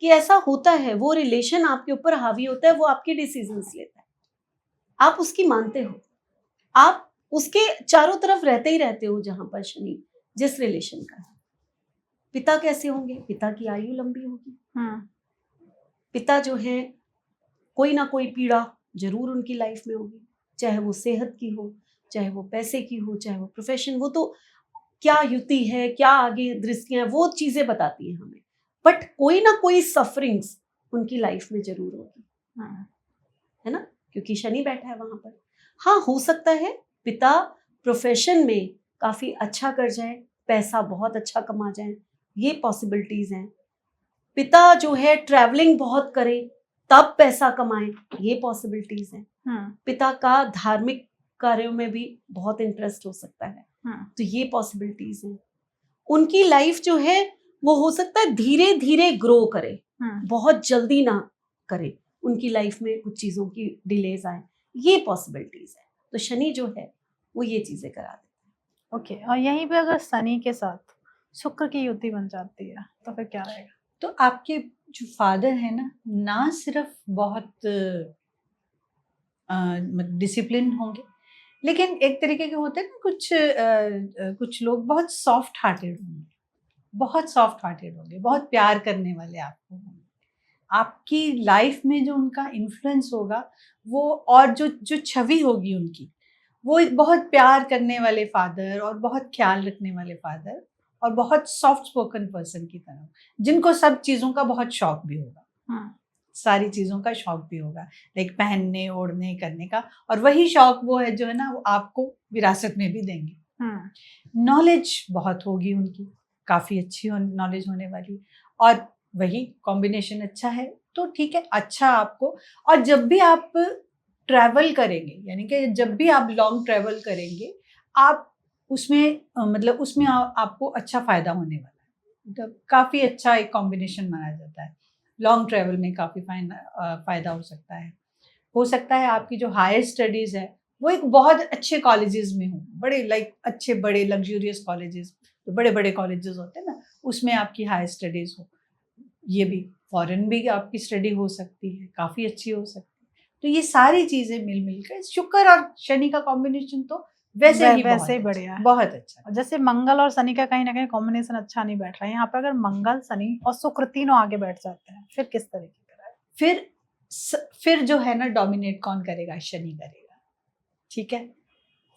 कि ऐसा होता है। वो रिलेशन आपके ऊपर हावी होता है, वो आपके डिसीजंस लेता है, आप उसकी मानते हो, आप उसके चारों तरफ रहते ही रहते हो। जहां पर शनि जिस रिलेशन का है, पिता कैसे होंगे, पिता की आयु लंबी होगी, पिता जो है कोई ना कोई पीड़ा जरूर उनकी लाइफ में होगी, चाहे वो सेहत की हो, चाहे वो पैसे की हो, चाहे वो प्रोफेशन, वो तो क्या युति है, क्या आगे दृष्टियां, वो चीजें बताती हैं हमें, बट कोई ना कोई सफरिंग्स उनकी लाइफ में जरूर होगी, है ना, क्योंकि शनि बैठा है वहां पर। हाँ, हो सकता है पिता प्रोफेशन में काफी अच्छा कर जाए, पैसा बहुत अच्छा कमा जाए, ये पॉसिबिलिटीज हैं। पिता जो है ट्रैवलिंग बहुत करे तब पैसा कमाए, ये पॉसिबिलिटीज हैं। पिता का धार्मिक कार्यों में भी बहुत इंटरेस्ट हो सकता है, तो ये पॉसिबिलिटीज हैं। उनकी लाइफ जो है वो हो सकता है धीरे धीरे ग्रो करे, बहुत जल्दी ना करे, उनकी लाइफ में कुछ चीजों की डिलेज आए, ये पॉसिबिलिटीज है। तो शनि जो है वो ये चीजें करा देता है।
ओके। और यहीं पे अगर शनि के साथ शुक्र की युति बन जाती है तो फिर क्या रहेगा?
तो आपके जो फादर है ना सिर्फ बहुत डिसिप्लिन होंगे, लेकिन एक तरीके के होते हैं ना कुछ लोग बहुत सॉफ्ट हार्टेड होंगे, बहुत सॉफ्ट हार्टेड होंगे, बहुत प्यार करने वाले आपको होंगे। आपकी लाइफ में जो उनका इन्फ्लुएंस होगा वो, और जो छवि होगी उनकी, वो बहुत प्यार करने वाले फादर और बहुत ख्याल रखने वाले फादर और बहुत सॉफ्ट स्पोकन पर्सन की तरह, जिनको सब चीज़ों का बहुत शौक भी होगा, सारी चीज़ों का शौक भी होगा, लाइक पहनने ओढ़ने करने का, और वही शौक वो है जो है ना वो आपको विरासत में भी देंगे। नॉलेज बहुत होगी उनकी, काफ़ी अच्छी नॉलेज होने वाली, और वही कॉम्बिनेशन अच्छा है तो ठीक है, अच्छा आपको। और जब भी आप ट्रैवल करेंगे, यानी कि जब भी आप लॉन्ग ट्रैवल करेंगे, आप उसमें मतलब उसमें आपको अच्छा फ़ायदा होने वाला है, मतलब काफ़ी अच्छा एक कॉम्बिनेशन माना जाता है। लॉन्ग ट्रैवल में काफ़ी फ़ायदा हो सकता है आपकी जो हायर स्टडीज़ है वो एक बहुत अच्छे कॉलेजेस में हो, बड़े लाइक अच्छे बड़े लग्जूरियस कॉलेजेस, तो बड़े बड़े कॉलेजेस होते हैं ना, उसमें आपकी हायर स्टडीज़ हो। ये भी फॉरेन भी आपकी स्टडी हो सकती है, काफ़ी अच्छी हो सकती है। तो ये सारी चीज़ें मिलकर शुक्र और शनि का कॉम्बिनेशन तो वैसे ही बढ़िया है, बहुत अच्छा।
जैसे मंगल और शनि का कहीं ना कहीं कॉम्बिनेशन अच्छा नहीं बैठ रहा है, यहाँ पे अगर मंगल शनि और शुक्र तीनों आगे बैठ जाते हैं फिर किस तरीके का है?
फिर जो है ना डोमिनेट कौन करेगा? शनि करेगा, ठीक है।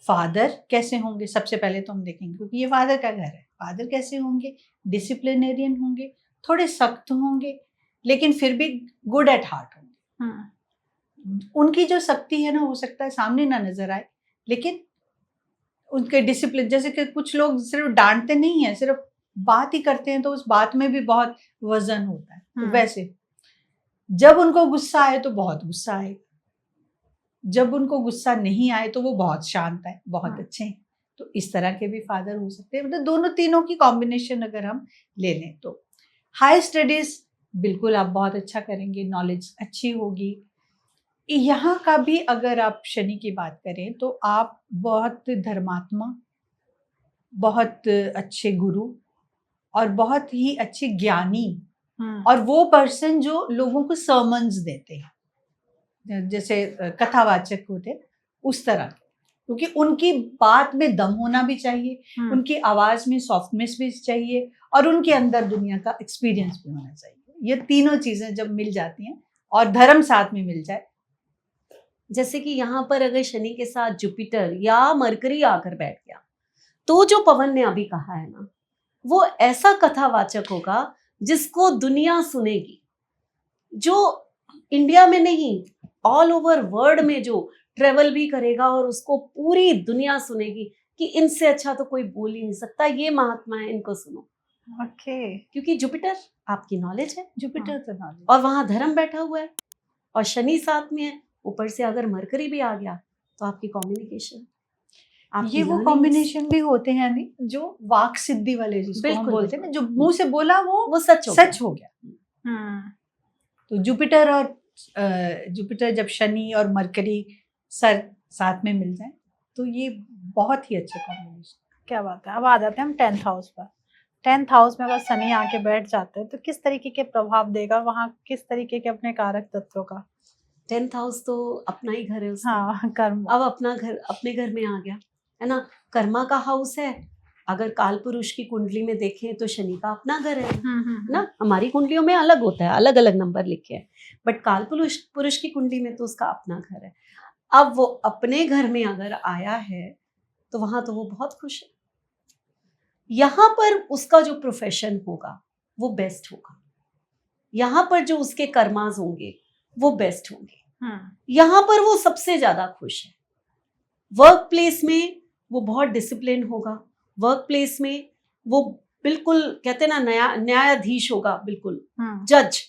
फादर कैसे होंगे सबसे पहले तो हम देखेंगे, क्योंकि ये फादर का घर है। फादर कैसे होंगे? डिसिप्लिनेरियन होंगे, थोड़े सख्त होंगे, लेकिन फिर भी गुड एट हार्ट होंगे। उनकी जो शक्ति है ना, हो सकता है सामने ना नजर आए, लेकिन उनके डिसिप्लिन, जैसे कि कुछ लोग सिर्फ डांटते नहीं है, सिर्फ बात ही करते हैं, तो उस बात में भी बहुत वजन होता है। तो वैसे जब उनको गुस्सा आए तो बहुत गुस्सा आए, जब उनको गुस्सा नहीं आए तो वो बहुत शांत है, बहुत अच्छे हैं। तो इस तरह के भी फादर हो सकते हैं, मतलब दोनों तीनों की कॉम्बिनेशन अगर हम ले लें तो हाई स्टडीज बिल्कुल आप बहुत अच्छा करेंगे, नॉलेज अच्छी होगी। यहाँ का भी अगर आप शनि की बात करें तो आप बहुत धर्मात्मा, बहुत अच्छे गुरु और बहुत ही अच्छे ज्ञानी, और वो पर्सन जो लोगों को सर्मन्स देते हैं, जैसे कथावाचक होते हैं उस तरह, क्योंकि उनकी बात में दम होना भी चाहिए, उनकी आवाज में सॉफ्टनेस भी चाहिए, और उनके अंदर दुनिया का एक्सपीरियंस भी होना चाहिए। ये तीनों चीजें जब मिल जाती हैं और धर्म साथ में मिल जाए,
जैसे कि यहाँ पर अगर शनि के साथ जुपिटर या मरकरी आकर बैठ गया, तो जो पवन ने अभी कहा है ना, वो ऐसा कथावाचक होगा जिसको दुनिया सुनेगी, जो इंडिया में नहीं ऑल ओवर वर्ल्ड में जो ट्रेवल भी करेगा और उसको पूरी दुनिया सुनेगी कि इनसे अच्छा तो कोई बोल ही नहीं सकता, ये महात्मा है, इनको सुनो।
ओके।
क्योंकि जुपिटर आपकी नॉलेज है,
जुपिटर तो नॉलेज,
और वहां धर्म बैठा हुआ है और शनि साथ में है, ऊपर से अगर मरकरी भी आ गया तो आपकी कम्युनिकेशन,
ये वो कॉम्बिनेशन भी होते हैं नहीं जो वाक सिद्धि वाले जिसको हम बोलते हैं ना, जो मुंह से बोला वो सच हो गया। तो जुपिटर और जुपिटर जब शनि और मरकरी साथ में मिल जाए तो ये बहुत ही अच्छा कॉम्बिनेशन।
क्या बात है। अब आ जाते हैं हम 10th हाउस पर। 10th हाउस में अगर शनि आके बैठ जाते हैं तो किस तरीके के प्रभाव देगा, वहाँ किस तरीके के अपने कारक तत्वों का?
10th हाउस तो अपना ही घर है उसका।
हाँ, कर्म।
अब अपना घर अपने घर में आ गया है ना, कर्मा का हाउस है। अगर काल पुरुष की कुंडली में देखें तो शनि का अपना घर है ना। हमारी कुंडलियों में अलग होता है, अलग अलग नंबर लिखे हैं, बट काल पुरुष की कुंडली में तो उसका अपना घर है। अब वो अपने घर में अगर आया है तो वहां तो वो बहुत खुश है। यहाँ पर उसका जो प्रोफेशन होगा वो बेस्ट होगा, यहाँ पर जो उसके कर्मास होंगे वो बेस्ट होंगे, यहाँ पर वो सबसे ज्यादा खुश है। वर्क प्लेस में वो बहुत डिसिप्लिन होगा, वर्क प्लेस में वो बिल्कुल कहते ना न्यायाधीश होगा, बिल्कुल जज,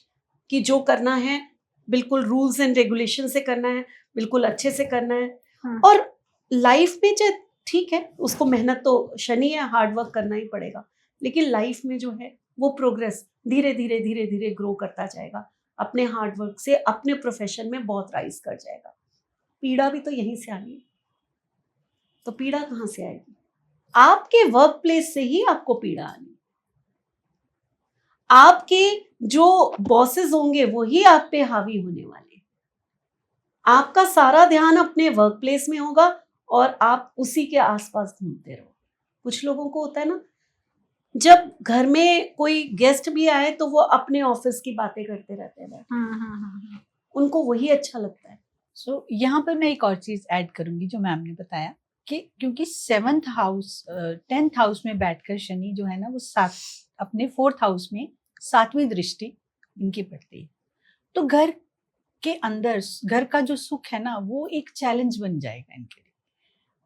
कि जो करना है बिल्कुल रूल्स एंड रेगुलेशन से करना है, बिल्कुल अच्छे से करना है। और लाइफ में जो ठीक है उसको मेहनत तो शनि है, हार्ड वर्क करना ही पड़ेगा, लेकिन लाइफ में जो है वो प्रोग्रेस धीरे धीरे धीरे धीरे ग्रो करता जाएगा, अपने हार्ड वर्क से अपने प्रोफेशन में बहुत राइज कर जाएगा। पीड़ा भी तो यहीं से आनी है, तो पीड़ा कहाँ से आएगी? आपके वर्क प्लेस से ही आपको पीड़ा आनी। आपके जो बॉसेस होंगे वही आप पे हावी होने वाले। आपका सारा ध्यान अपने वर्क प्लेस में होगा और आप उसी के आसपास घूमते रहो। कुछ लोगों को होता है ना, जब घर में कोई गेस्ट भी आए तो वो अपने ऑफिस की बातें करते रहते हैं, उनको वही अच्छा लगता है।
सो यहाँ पर मैं एक और चीज ऐड करूंगी जो मैम ने बताया कि क्योंकि 7th हाउस 10th हाउस में बैठकर शनि जो है ना वो अपने 4th हाउस में 7वीं दृष्टि इनकी पड़ती है, तो घर के अंदर घर का जो सुख है ना वो एक चैलेंज बन जाएगा इनके लिए।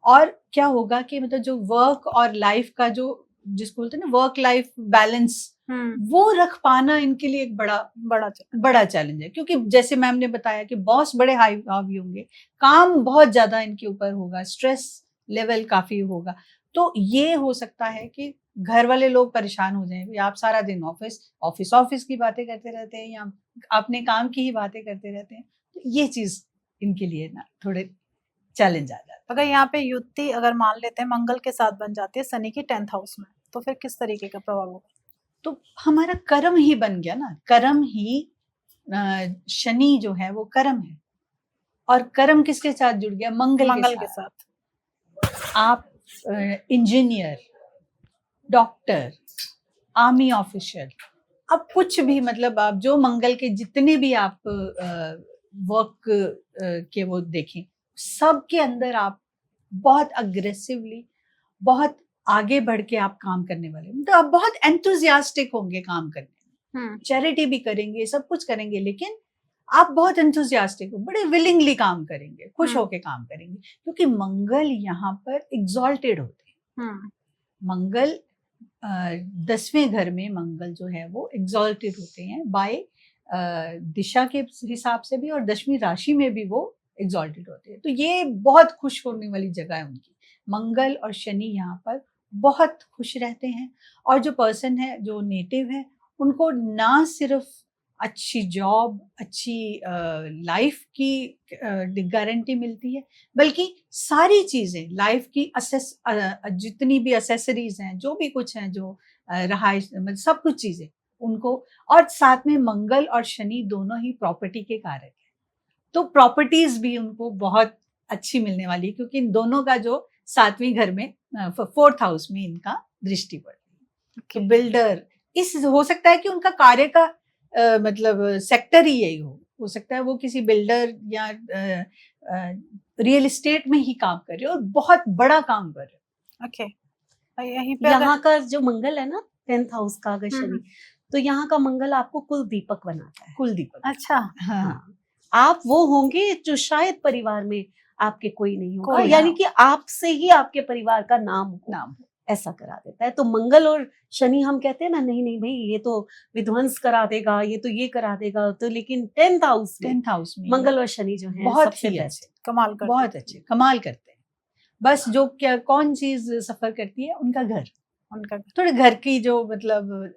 और क्या होगा कि मतलब जो वर्क और लाइफ का जो जिसको बोलते हैं ना वर्क लाइफ बैलेंस, वो रख पाना इनके लिए एक बड़ा चैलेंज है, क्योंकि जैसे मैम ने बताया कि बॉस बड़े हावी होंगे, काम बहुत ज्यादा इनके ऊपर होगा, स्ट्रेस लेवल काफी होगा। तो ये हो सकता है कि घर वाले लोग परेशान हो जाएं, आप सारा दिन ऑफिस की बातें करते रहते हैं या अपने काम की ही बातें करते रहते हैं, तो ये चीज इनके लिए ना थोड़े चैलेंज आ जाता है।
अगर यहाँ पे युति अगर मान लेते हैं मंगल के साथ बन जाती है शनि की 10th हाउस में, तो फिर किस तरीके का प्रभाव होगा?
तो हमारा कर्म ही बन गया ना, कर्म ही शनि जो है वो कर्म है, और कर्म किसके साथ जुड़ गया? मंगल के साथ। आप इंजीनियर, डॉक्टर, आर्मी ऑफिसर, अब कुछ भी मतलब आप जो मंगल के जितने भी आप वर्क के वो देखें, सबके अंदर आप बहुत अग्रेसिवली, बहुत आगे बढ़ के आप काम करने वाले, मतलब आप बहुत एंथुजियास्टिक होंगे काम करने में, चैरिटी भी करेंगे, सब कुछ करेंगे, लेकिन आप बहुत एंथुजियास्टिक हो, बड़े विलिंगली काम करेंगे, खुश होके काम करेंगे, क्योंकि मंगल यहाँ पर एग्जॉल्टेड होते हैं। मंगल 10वें घर में मंगल जो है वो एग्जॉल्टेड होते हैं बाय दिशा के हिसाब से भी, और 10वीं राशि में भी वो एग्जॉल्टेड होते हैं। तो ये बहुत खुश होने वाली जगह है उनकी, मंगल और शनि यहाँ पर बहुत खुश रहते हैं। और जो पर्सन है, जो नेटिव है, उनको ना सिर्फ अच्छी जॉब, अच्छी लाइफ की गारंटी मिलती है, बल्कि सारी चीज़ें लाइफ की जितनी भी एसेसरीज हैं, जो भी कुछ हैं, जो रहाइश, मतलब सब कुछ चीज़ें उनको। और साथ में मंगल और शनि दोनों ही प्रॉपर्टी के कारक हैं, तो प्रॉपर्टीज भी उनको बहुत अच्छी मिलने वाली है, क्योंकि इन दोनों का जो 7वें घर में 4th हाउस में इनका दृष्टि पड़ती है। तो बिल्डर, इस हो सकता है कि उनका कार्य का मतलब सेक्टर ही यही हो सकता है वो किसी बिल्डर या रियल एस्टेट में ही काम कर रहे हो और बहुत बड़ा काम कर रहे हो।
ओके, यहीं पे
यहाँ का जो मंगल है ना 10th हाउस का अगर
हम्म,
शनि, तो यहाँ का मंगल आपको कुल दीपक बनाता है।
कुल दीपक।
अच्छा,
हाँ,
आप वो होंगे जो शायद परिवार में आपके कोई नहीं होगा,
कोई
यानी
ना
कि आपसे ही आपके परिवार का नाम
नाम
ऐसा करा देता है। तो मंगल और शनि हम कहते हैं ना, नहीं नहीं भाई ये तो विध्वंस करा देगा, ये तो ये करा देगा, तो लेकिन 10th हाउस में
10th हाउस में
मंगल और शनि जो है
बहुत
सबसे
ही
बेस्ट।
अच्छे,
कमाल कर
बहुत अच्छे, कमाल करते हैं। बस जो क्या कौन चीज सफर करती है, उनका घर,
उनका
थोड़े घर की जो मतलब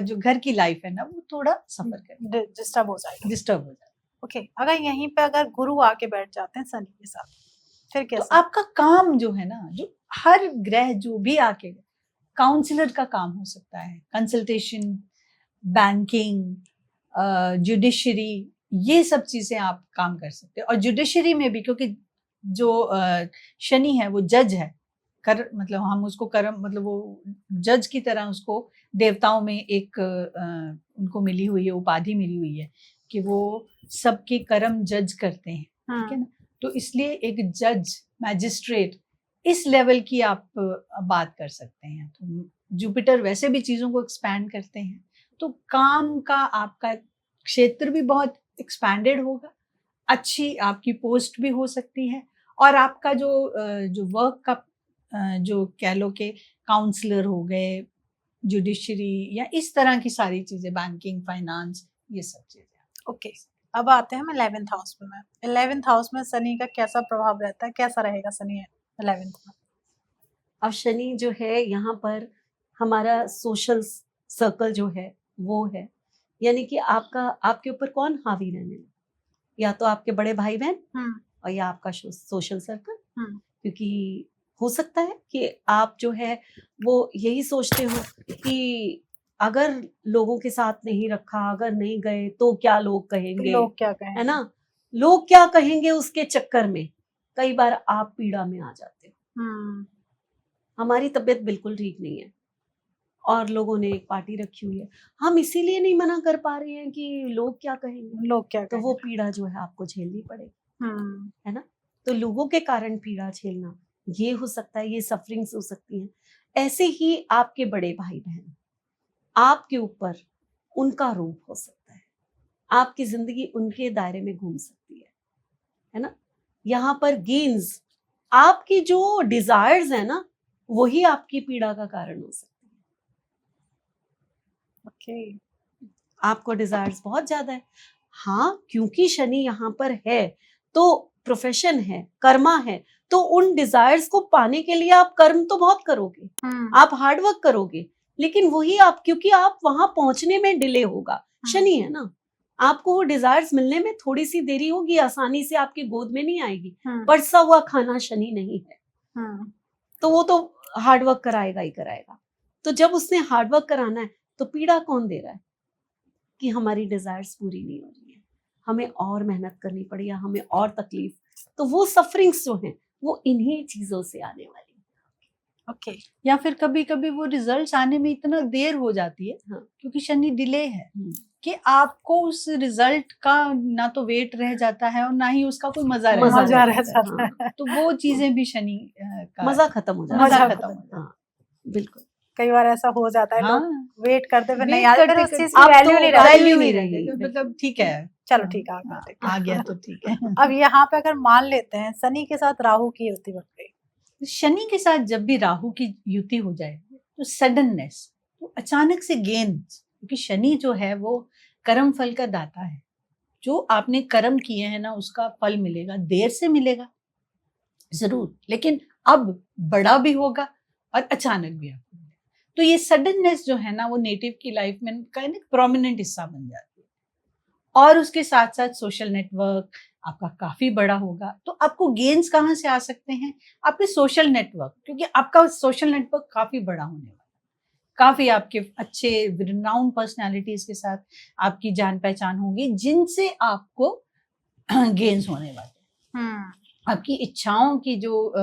जो घर की लाइफ है ना, वो थोड़ा सफर करती
डिस्टर्ब हो जाएगा।
है, डिस्टर्ब हो जाता है।
ओके, अगर यहीं पे अगर गुरु आके बैठ जाते हैं शनि के साथ, फिर
तो
कैसा?
आपका काम जो है ना, जो हर ग्रह जो भी आके, काउंसलर का काम हो सकता है, कंसल्टेशन, बैंकिंग, जुडिशरी, ये सब चीजें आप काम कर सकते हैं। और जुडिशरी में भी, क्योंकि जो शनि है वो जज है, कर मतलब हम उसको कर्म, मतलब वो जज की तरह उसको देवताओं में एक उनको मिली हुई है, उपाधि मिली हुई है कि वो सबके कर्म जज करते हैं, ठीक है ना। तो इसलिए एक जज, मैजिस्ट्रेट, इस लेवल की आप बात कर सकते हैं। तो जुपिटर वैसे भी चीजों को एक्सपैंड करते हैं, तो काम का आपका क्षेत्र भी बहुत एक्सपैंडेड होगा, अच्छी आपकी पोस्ट भी हो सकती है। और आपका जो वर्क का जो कह लो कि काउंसलर हो गए, जुडिशरी या इस तरह की सारी चीजें, बैंकिंग, फाइनेंस, ये सब चीजें।
ओके, अब आते हैं हम 11th हाउस में। मैम 11th हाउस में शनि का कैसा प्रभाव रहता है, कैसा रहेगा शनि 11th में?
अब शनि जो है यहाँ पर हमारा सोशल सर्कल जो है वो है, यानी कि आपके ऊपर कौन हावी रहने लगे, या तो आपके बड़े भाई बहन और या आपका सोशल सर्कल। क्योंकि हो सकता है कि आप जो है वो यही सोचते हो कि अगर लोगों के साथ नहीं रखा, अगर नहीं गए तो क्या लोग कहेंगे,
लोग क्या कहेंगे,
है ना, लोग क्या कहेंगे, उसके चक्कर में कई बार आप पीड़ा में आ जाते हो। हमारी तबीयत बिल्कुल ठीक नहीं है और लोगों ने एक पार्टी रखी हुई है, हम इसीलिए नहीं मना कर पा रहे हैं कि लोग क्या कहेंगे,
लोग क्या
तो वो पीड़ा जो है आपको झेलनी पड़ेगी, है ना। तो लोगों के कारण पीड़ा झेलना, ये हो सकता है, ये सफरिंग्स हो सकती हैं। ऐसे ही आपके बड़े भाई बहन, आपके ऊपर उनका रूप हो सकता है, आपकी जिंदगी उनके दायरे में घूम सकती है ना। यहाँ पर गेन्स, आपकी जो डिजायर्स है ना, वही आपकी पीड़ा का कारण हो सकती है।
ओके,
आपको डिजायर्स बहुत ज्यादा है, हाँ, क्योंकि शनि यहाँ पर है तो प्रोफेशन है, कर्मा है, तो उन डिजायर्स को पाने के लिए आप कर्म तो बहुत करोगे, आप हार्ड वर्क करोगे, लेकिन वही आप, क्योंकि आप वहां पहुंचने में डिले होगा, शनि है ना, आपको वो डिजायर्स मिलने में थोड़ी सी देरी होगी, आसानी से आपकी गोद में नहीं आएगी। परसा हुआ खाना शनि नहीं है, तो वो तो हार्ड वर्क कराएगा ही कराएगा। तो जब उसने हार्ड वर्क कराना है तो पीड़ा कौन दे रहा है कि हमारी डिजायर्स पूरी नहीं हो रही है, हमें और मेहनत करनी पड़ी, या हमें और तकलीफ, तो वो सफरिंग्स जो हैं वो इन्हीं चीजों से आने वाली।
ओके,
या फिर कभी कभी वो रिजल्ट्स आने में इतना देर हो जाती है,
हाँ,
क्योंकि शनि डिले है, कि आपको उस रिजल्ट का ना तो वेट रह जाता है और ना ही उसका कोई मजा
रह
जाता
जाता
है। तो वो चीजें भी शनि का
मजा खत्म हो जाता है,
मजा खत्म हो जाता है।
हाँ, बिल्कुल।
कई बार ऐसा हो जाता है,
हाँ,
लोग वेट करते फिर नहीं
वेट
आते, फिर
करते
उस चीज
करते
की
अब
वैल्यू
तो
नहीं
value
रहती।
नहीं रही,
मतलब ठीक है,
चलो ठीक है,
आ गया तो ठीक है।
अब यहाँ पे अगर मान लेते हैं शनि के साथ राहु की युति बन गई,
शनि के साथ जब भी राहु की युति हो जाए तो सडननेस, तो अचानक से गेन, क्योंकि शनि जो है वो कर्म फल का दाता है, जो आपने कर्म किए हैं ना उसका फल मिलेगा, देर से मिलेगा जरूर, लेकिन अब बड़ा भी होगा और अचानक भी आपको मिलेगा। तो ये सडननेस जो है ना वो नेटिव की लाइफ में का एक प्रोमिनेंट हिस्सा बन जाती है। और उसके साथ साथ सोशल नेटवर्क आपका काफी बड़ा होगा, तो आपको गेन्स कहाँ से आ सकते हैं? आपके सोशल नेटवर्क, क्योंकि आपका सोशल नेटवर्क काफी बड़ा होने वाला है। काफी आपके अच्छे रिनाउंड पर्सनालिटीज के साथ आपकी जान पहचान होगी, जिनसे आपको गेन्स होने वाले हैं। आपकी इच्छाओं की जो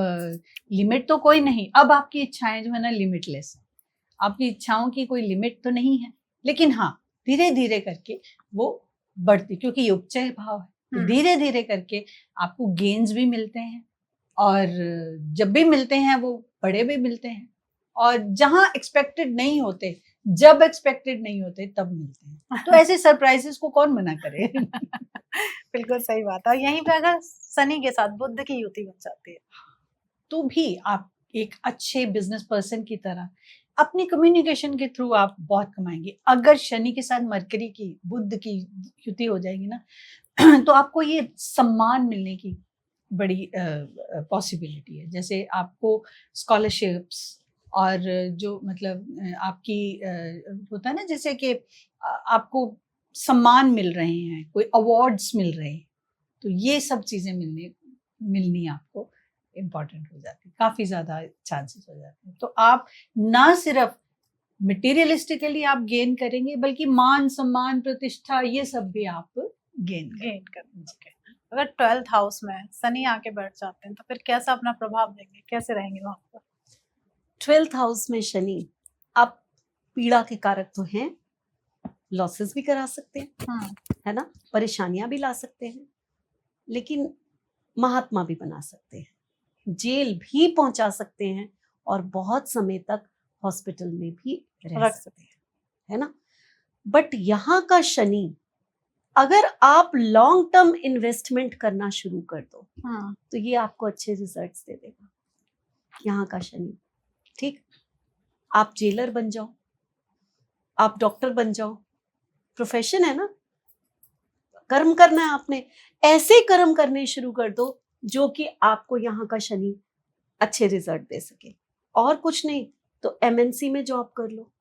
लिमिट तो कोई नहीं, अब आपकी इच्छाएं जो है ना लिमिटलेस है। आपकी इच्छाओं की कोई लिमिट तो नहीं है, लेकिन हाँ धीरे धीरे करके वो बढ़ती, क्योंकि ये उपचय भाव है, तो धीरे धीरे करके आपको गेन्स भी मिलते हैं, और जब भी मिलते हैं वो बड़े भी मिलते हैं, और जहां एक्सपेक्टेड नहीं होते, जब एक्सपेक्टेड नहीं होते तब मिलते हैं। तो ऐसे सरप्राइजेस को कौन मना करे?
बिल्कुल सही बात है। यहीं पे अगर शनि के साथ बुध की युति बन जाती है
तो भी आप एक अच्छे बिजनेस पर्सन की तरह अपनी कम्युनिकेशन के थ्रू आप बहुत कमाएंगे। अगर शनि के साथ मरकरी की, बुध की युति हो जाएगी ना तो आपको ये सम्मान मिलने की बड़ी पॉसिबिलिटी है। जैसे आपको स्कॉलरशिप्स और जो मतलब आपकी होता है ना, जैसे कि आपको सम्मान मिल रहे हैं, कोई अवार्ड्स मिल रहे हैं, तो ये सब चीजें मिलनी आपको इम्पॉर्टेंट हो जाती है, काफी ज्यादा चांसेस हो जाते हैं। तो आप ना सिर्फ मटेरियलिस्टिकली आप गेन करेंगे, बल्कि मान सम्मान प्रतिष्ठा ये सब भी आप गेन
करेंगे। अगर 12th हाउस में शनि आके बैठ जाते हैं तो फिर कैसा अपना प्रभाव देंगे, कैसे रहेंगे वहां पर?
12th हाउस में शनि आप पीड़ा के कारक तो हैं, लॉसेस भी करा सकते हैं, है ना, परेशानियां भी ला सकते हैं, लेकिन महात्मा भी बना सकते हैं, जेल भी पहुंचा सकते हैं, और बहुत समय तक हॉस्पिटल में भी रह सकते हैं, है ना। बट यहाँ का शनि, अगर आप लॉन्ग टर्म इन्वेस्टमेंट करना शुरू कर दो तो ये आपको अच्छे रिजल्ट्स दे देगा, यहाँ का शनि। ठीक, आप जेलर बन जाओ, आप डॉक्टर बन जाओ, प्रोफेशन है ना, कर्म करना है आपने, ऐसे कर्म करने शुरू कर दो जो कि आपको यहाँ का शनि अच्छे रिजल्ट दे सके। और कुछ नहीं तो एमएनसी में जॉब कर लो,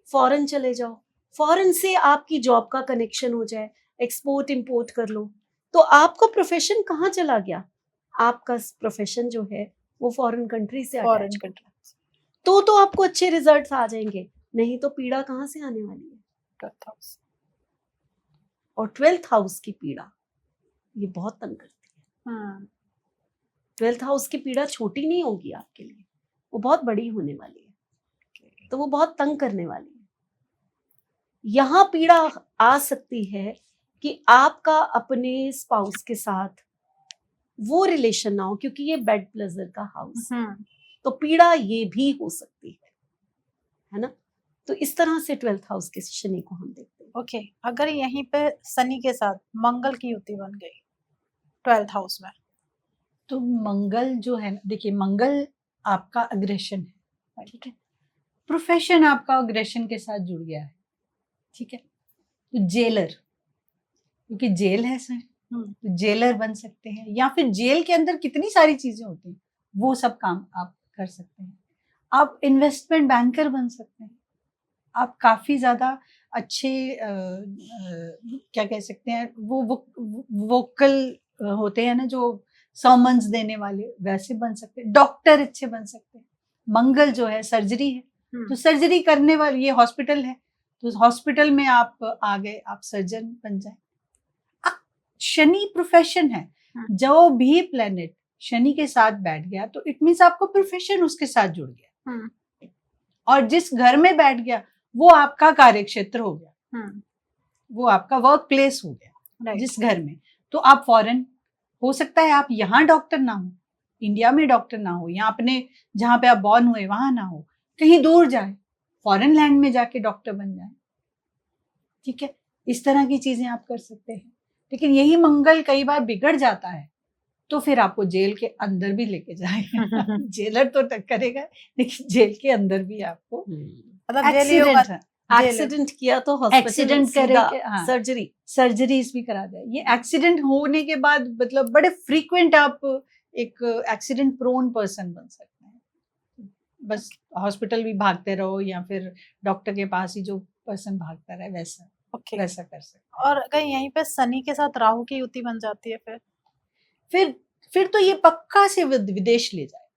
फॉरेन चले जाओ, फॉरेन से आपकी जॉब का कनेक्शन हो जाए, एक्सपोर्ट इंपोर्ट कर लो, तो आपका प्रोफेशन कहाँ चला गया? आपका प्रोफेशन जो है वो फॉरेन कंट्री से
फॉरेन कंट्री,
तो आपको अच्छे रिजल्ट्स आ जाएंगे, नहीं तो पीड़ा कहाँ से आने वाली है?
12th house.
और 12th हाउस की पीड़ा ये बहुत तंग करती है। 12th हाउस की पीड़ा छोटी नहीं होगी आपके लिए, वो बहुत बड़ी होने वाली है, तो वो बहुत तंग करने वाली है। यहाँ पीड़ा आ सकती है कि आपका अपने स्पाउस के साथ वो रिलेशन ना हो, क्योंकि ये बेड प्लेजर का हाउस है, तो पीड़ा ये भी हो सकती है ना। तो इस तरह से 12th हाउस के शनि को हम देखते हैं।
ओके, अगर यहीं पे शनि के साथ मंगल की युति बन गई 12th हाउस में,
तो मंगल जो है, देखिए मंगल आपका अग्रेशन है, ठीक है, प्रोफेशन आपका अग्रेशन के साथ जुड़ गया है, ठीक है। तो जेलर, क्योंकि जेल है सर, तो जेलर बन सकते हैं, या फिर जेल के अंदर कितनी सारी चीजें होती हैं, वो सब काम आप कर सकते हैं। आप इन्वेस्टमेंट बैंकर बन सकते हैं, आप काफी ज्यादा अच्छे क्या कह सकते हैं, वो वोकल होते हैं ना, जो समन्स देने वाले, वैसे बन सकते हैं। डॉक्टर अच्छे बन सकते हैं। मंगल जो है सर्जरी है, तो सर्जरी करने वाली, ये हॉस्पिटल है, तो हॉस्पिटल में आप आ गए, आप सर्जन बन जाए। शनि प्रोफेशन है, जो भी प्लेनेट शनि के साथ बैठ गया तो इट मीन्स आपको प्रोफेशन उसके साथ जुड़ गया, और जिस घर में बैठ गया वो आपका कार्य क्षेत्र हो गया, वो आपका वर्क प्लेस हो गया। जिस घर में, तो आप फॉरेन, हो सकता है आप यहाँ डॉक्टर ना हो, इंडिया में डॉक्टर ना हो, या अपने जहाँ पे आप बॉर्न हुए वहां ना हो, कहीं दूर जाए, फॉरेन लैंड में जाके डॉक्टर बन जाए, ठीक है। इस तरह की चीजें आप कर सकते हैं। लेकिन यही मंगल कई बार बिगड़ जाता है तो फिर आपको जेल के अंदर भी लेके जाएगा। जेलर तो करेगा, लेकिन जेल के अंदर भी आपको
मतलब
एक्सीडेंट किया तो
एक्सीडेंट करेगा,
सर्जरीज
भी करा दे। ये एक्सीडेंट होने के बाद मतलब बड़े फ्रीक्वेंट आप एक एक्सीडेंट प्रोन पर्सन बन सकते हैं। बस हॉस्पिटल भी भागते रहो या फिर डॉक्टर के पास ही जो पर्सन भागता रहे वैसा
ओके।
वैसा कर सकते
और अगर यहीं पे शनि के साथ राहु की युति बन जाती है
हैं। फिर तो ये पक्का से विदेश ले जाए,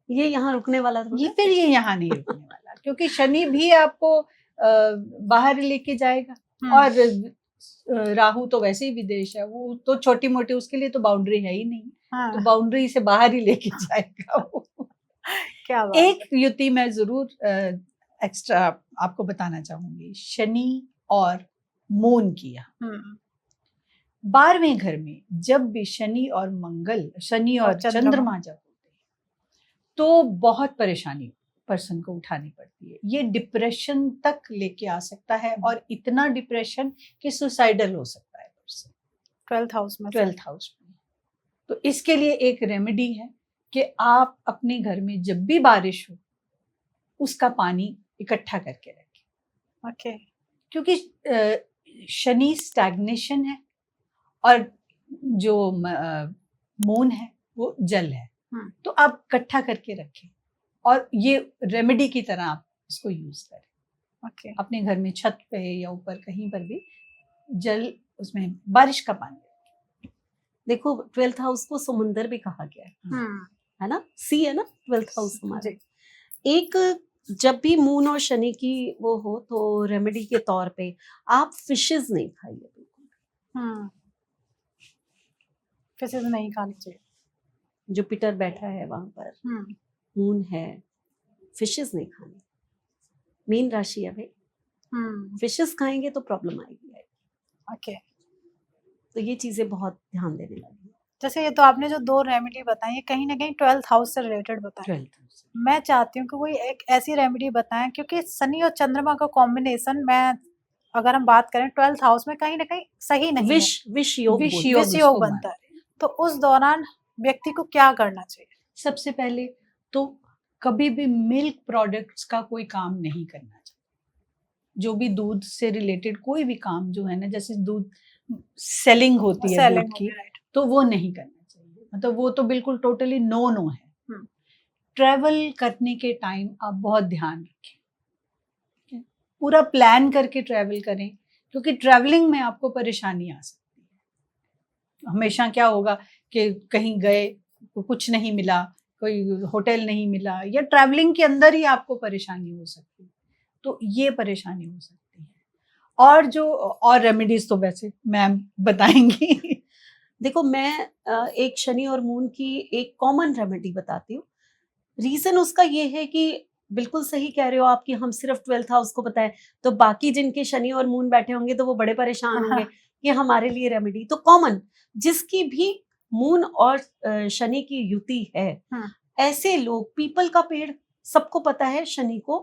ये यहाँ रुकने वाला थोड़ा
ये
है।
फिर ये यहाँ नहीं रुकने वाला, क्योंकि शनि भी आपको बाहर लेके जाएगा और राहु तो वैसे ही विदेश है, वो तो छोटी मोटी, उसके लिए तो बाउंड्री है ही नहीं,
हाँ।
तो बाउंड्री से बाहर ही लेके जाएगा वो।
क्या बात
एक युति मैं जरूर एक्स्ट्रा आपको बताना चाहूंगी, शनि और मून की। यहाँ 12वें घर में जब भी शनि और मंगल, शनि और चंद्रमा जब होते हैं तो बहुत परेशानी पर्सन को उठानी पड़ती है। ये डिप्रेशन तक लेके आ सकता है और इतना डिप्रेशन कि सुसाइडल हो सकता है पर्सन
12th हाउस में।
12th हाउस में। तो इसके लिए एक रेमेडी है कि आप अपने घर में जब भी बारिश हो उसका पानी इकट्ठा करके रखें।
ओके।
क्योंकि शनि स्टैग्नेशन है और जो मून है वो जल है, तो आप इकट्ठा करके रखें और ये रेमेडी की तरह आप इसको यूज करें।
ओके।
अपने घर में छत पे या ऊपर कहीं पर भी जल, उसमें बारिश का पानी।
देखो 12th हाउस को समुंदर भी कहा गया है ना, सी है ना 12th हाउस हमारा। एक जब भी मून और शनि की वो हो तो रेमेडी के तौर पे आप फिशेस नहीं खाइए बिल्कुल।
फिशेस नहीं खानी चाहिए।
जुपिटर बैठा है वहां पर, मून है, फिशेस नहीं खानी। मीन राशि है भाई, फिशेस खाएंगे तो प्रॉब्लम आएगी।
ओके।
तो ये चीजें बहुत ध्यान देने लगी।
जैसे ये तो आपने जो 2 रेमेडी बताई है कहीं ना कहीं 12th हाउस से रिलेटेड बताएं। मैं चाहती हूँ कि कोई एक ऐसी रेमेडी बताएं, क्योंकि शनि और चंद्रमा का कॉम्बिनेशन में अगर हम बात करें 12th हाउस में कहीं ना कहीं सही नहीं है।
विष योग
बनता है। तो उस दौरान व्यक्ति को क्या करना चाहिए?
सबसे पहले तो कभी भी मिल्क प्रोडक्ट्स का कोई काम नहीं करना चाहिए। जो भी दूध से रिलेटेड कोई भी काम जो है ना, जैसे दूध सेलिंग होती है दूध की, तो वो नहीं करना चाहिए। मतलब वो तो बिल्कुल टोटली नो है। ट्रैवल करने के टाइम आप बहुत ध्यान रखें, पूरा प्लान करके ट्रैवल करें, क्योंकि ट्रैवलिंग में आपको परेशानी आ सकती है। हमेशा क्या होगा कि कहीं गए कुछ नहीं मिला, कोई होटल नहीं मिला, या ट्रैवलिंग के अंदर ही आपको परेशानी हो सकती है, तो ये परेशानी हो सकती है। और जो और रेमेडीज तो वैसे मैम बताएंगी।
देखो मैं एक शनि और मून की एक कॉमन रेमेडी बताती हूँ। रीजन उसका ये है कि बिल्कुल सही कह रहे हो आप कि हम सिर्फ 12th हाउस को बताएं तो बाकी जिनके शनि और मून बैठे होंगे तो वो बड़े परेशान होंगे। ये हमारे लिए रेमेडी तो कॉमन, जिसकी भी मून और शनि की युति है, ऐसे लोग, पीपल का पेड़ सबको पता है शनि को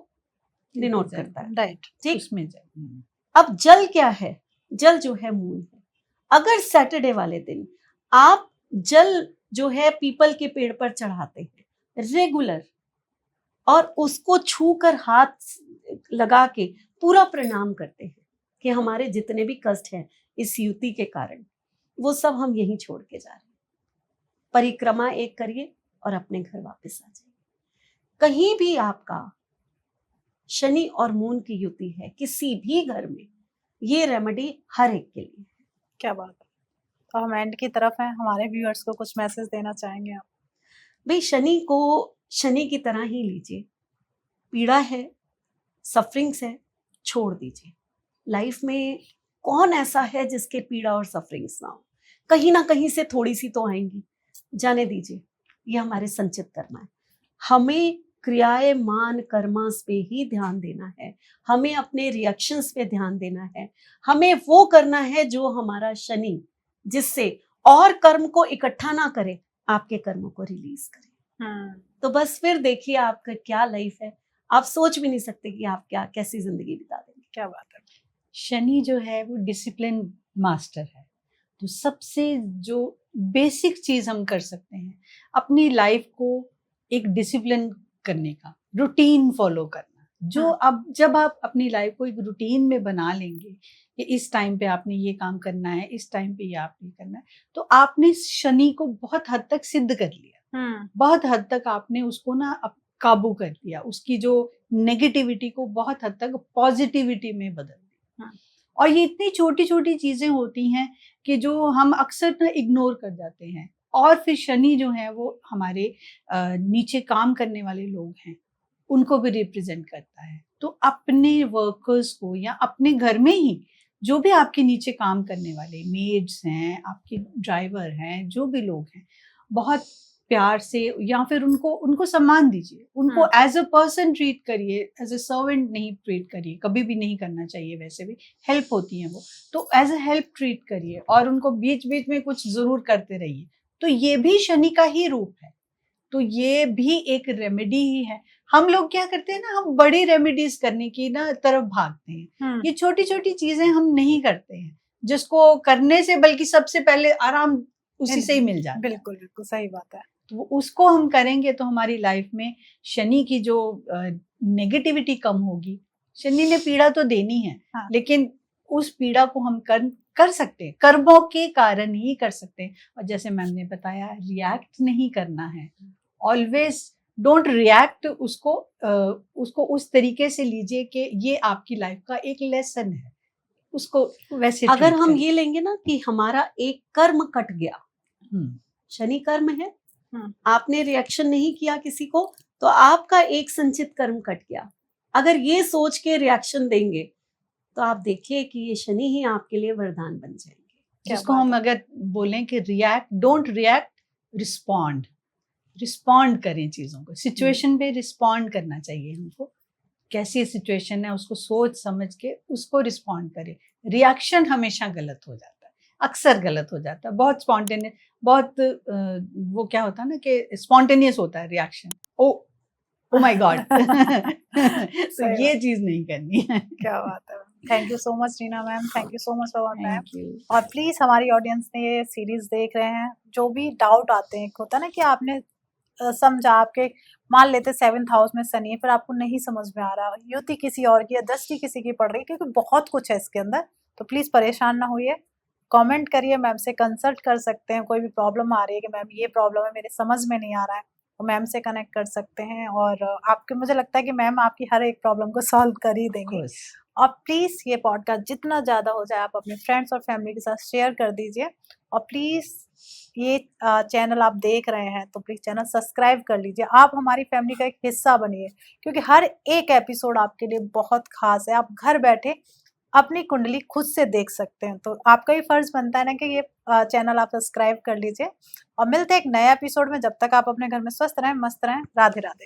डिनोट करता है,
राइट?
ठीक। अब जल क्या है? जल जो है मून है। अगर सैटरडे वाले दिन आप जल जो है पीपल के पेड़ पर चढ़ाते हैं रेगुलर, और उसको छूकर हाथ लगा के पूरा प्रणाम करते हैं कि हमारे जितने भी कष्ट हैं इस युति के कारण, वो सब हम यहीं छोड़ के जा रहे हैं। परिक्रमा एक करिए और अपने घर वापस आ जाइए। कहीं भी आपका शनि और मून की युति है किसी भी घर में, ये रेमेडी हर एक के लिए है।
क्या बात है। तो हम एंड की तरफ हैं, हमारे व्यूअर्स को कुछ मैसेज देना चाहेंगे आप?
भाई शनि को शनि की तरह ही लीजिए। पीड़ा है, सफरिंग्स है, छोड़ दीजिए। लाइफ में कौन ऐसा है जिसके पीड़ा और सफरिंग्स ना हो? कहीं ना कहीं से थोड़ी सी तो आएंगी, जाने दीजिए। ये हमारे संचित कर्म है। हमें क्रियाए मान कर्मास पे ही ध्यान देना है, हमें अपने रिएक्शंस पे ध्यान देना है, हमें वो करना है जो हमारा शनि, जिससे और कर्म को इकट्ठा ना करे, आपके कर्मों को रिलीज करे। तो बस फिर देखिए आपका क्या लाइफ है, आप सोच भी नहीं सकते कि आप क्या कैसी जिंदगी बिता देंगे।
क्या बात है।
शनि जो है वो डिसिप्लिन मास्टर है। तो सबसे जो बेसिक चीज हम कर सकते हैं अपनी लाइफ को एक डिसिप्लिन करने का, रूटीन फॉलो करना। जो अब जब आप अपनी लाइफ को एक रूटीन में बना लेंगे कि इस टाइम पे आपने ये काम करना है, इस टाइम पे ये आपने करना है, तो आपने शनि को बहुत हद तक सिद्ध कर लिया। बहुत हद तक आपने उसको ना काबू कर दिया, उसकी जो नेगेटिविटी को बहुत हद तक पॉजिटिविटी में बदल दिया। और ये इतनी छोटी छोटी चीजें होती हैं कि जो हम अक्सर ना इग्नोर कर जाते हैं। और फिर शनि जो है वो हमारे नीचे काम करने वाले लोग हैं, उनको भी रिप्रेजेंट करता है। तो अपने वर्कर्स को या अपने घर में ही जो भी आपके नीचे काम करने वाले मेड्स हैं, आपके ड्राइवर हैं, जो भी लोग हैं, बहुत प्यार से या फिर उनको सम्मान दीजिए, उनको एज अ पर्सन ट्रीट करिए, एज अ सर्वेंट नहीं ट्रीट करिए, कभी भी नहीं करना चाहिए। वैसे भी हेल्प होती है वो, तो एज अ हेल्प ट्रीट करिए और उनको बीच बीच में कुछ जरूर करते रहिए। तो ये भी शनि का ही रूप है, तो ये भी एक रेमेडी ही है। हम लोग क्या करते हैं ना, हम बड़ी रेमेडीज करने की ना तरफ भागते हैं। ये छोटी छोटी चीजें हम नहीं करते हैं, जिसको करने से बल्कि सबसे पहले आराम उसी से ही मिल जाता है।
बिल्कुल बिल्कुल सही बात है।
तो उसको हम करेंगे तो हमारी लाइफ में शनि की जो नेगेटिविटी कम होगी। शनि ने पीड़ा तो देनी है, लेकिन उस पीड़ा को हम कर सकते हैं, कर्मों के कारण ही कर सकते हैं। और जैसे मैम ने बताया, रिएक्ट नहीं करना है, ऑलवेज डोंट रिएक्ट, उसको उस तरीके से लीजिए कि ये आपकी लाइफ का एक लेसन है, उसको वैसे
अगर हम ये लेंगे ना कि हमारा एक कर्म कट गया, शनि कर्म है, आपने रिएक्शन नहीं किया किसी को, तो आपका एक संचित कर्म कट गया। अगर ये सोच के रिएक्शन देंगे तो आप देखिए कि ये शनि ही आपके लिए वरदान बन जाएंगे।
जिसको हम अगर बोलें कि रिएक्ट, डोंट रिएक्ट, रिस्पॉन्ड करें चीजों को, सिचुएशन पे रिस्पॉन्ड करना चाहिए हमको। कैसी सिचुएशन है उसको सोच समझ के उसको रिस्पॉन्ड करें। रिएक्शन हमेशा गलत हो जाता है, अक्सर गलत हो जाता है, बहुत स्पॉन्टेनियस, बहुत वो क्या होता है ना कि स्पॉन्टेनियस होता है रिएक्शन, ओ माय गॉड। तो ये चीज नहीं करनी है।
क्या बात है। Thank you so much Reena ma'am, thank you so much for ma'am. और प्लीज हमारी ऑडियंस ने ये सीरीज देख रहे हैं, जो भी डाउट आते हैं, होता ना कि आपने समझा, आपके मान लेते 7th हाउस में शनि है, फिर आपको नहीं समझ में आ रहा, युति किसी और की, दृष्टि किसी की पड़ रही है, क्योंकि बहुत कुछ है इसके अंदर। तो प्लीज परेशान ना होइए, कमेंट करिए, मैम से कंसल्ट कर सकते हैं। कोई भी प्रॉब्लम आ रही है कि मैम ये प्रॉब्लम है, मेरे समझ में नहीं आ रहा है, तो मैम से कनेक्ट कर सकते हैं। और आपके, मुझे लगता है कि मैम आपकी हर एक प्रॉब्लम को सॉल्व कर ही देंगे। और प्लीज ये पॉडकास्ट जितना ज्यादा हो जाए आप अपने फ्रेंड्स और फैमिली के साथ शेयर कर दीजिए। और प्लीज ये चैनल आप देख रहे हैं तो प्लीज चैनल सब्सक्राइब कर लीजिए, आप हमारी फैमिली का एक हिस्सा बनिए, क्योंकि हर एक एपिसोड आपके लिए बहुत खास है। आप घर बैठे अपनी कुंडली खुद से देख सकते हैं, तो आपका ही फर्ज बनता है ना कि ये चैनल आप सब्सक्राइब कर लीजिए। और मिलते हैं एक नए एपिसोड में। जब तक आप अपने घर में स्वस्थ रहें, मस्त रहें। राधे राधे।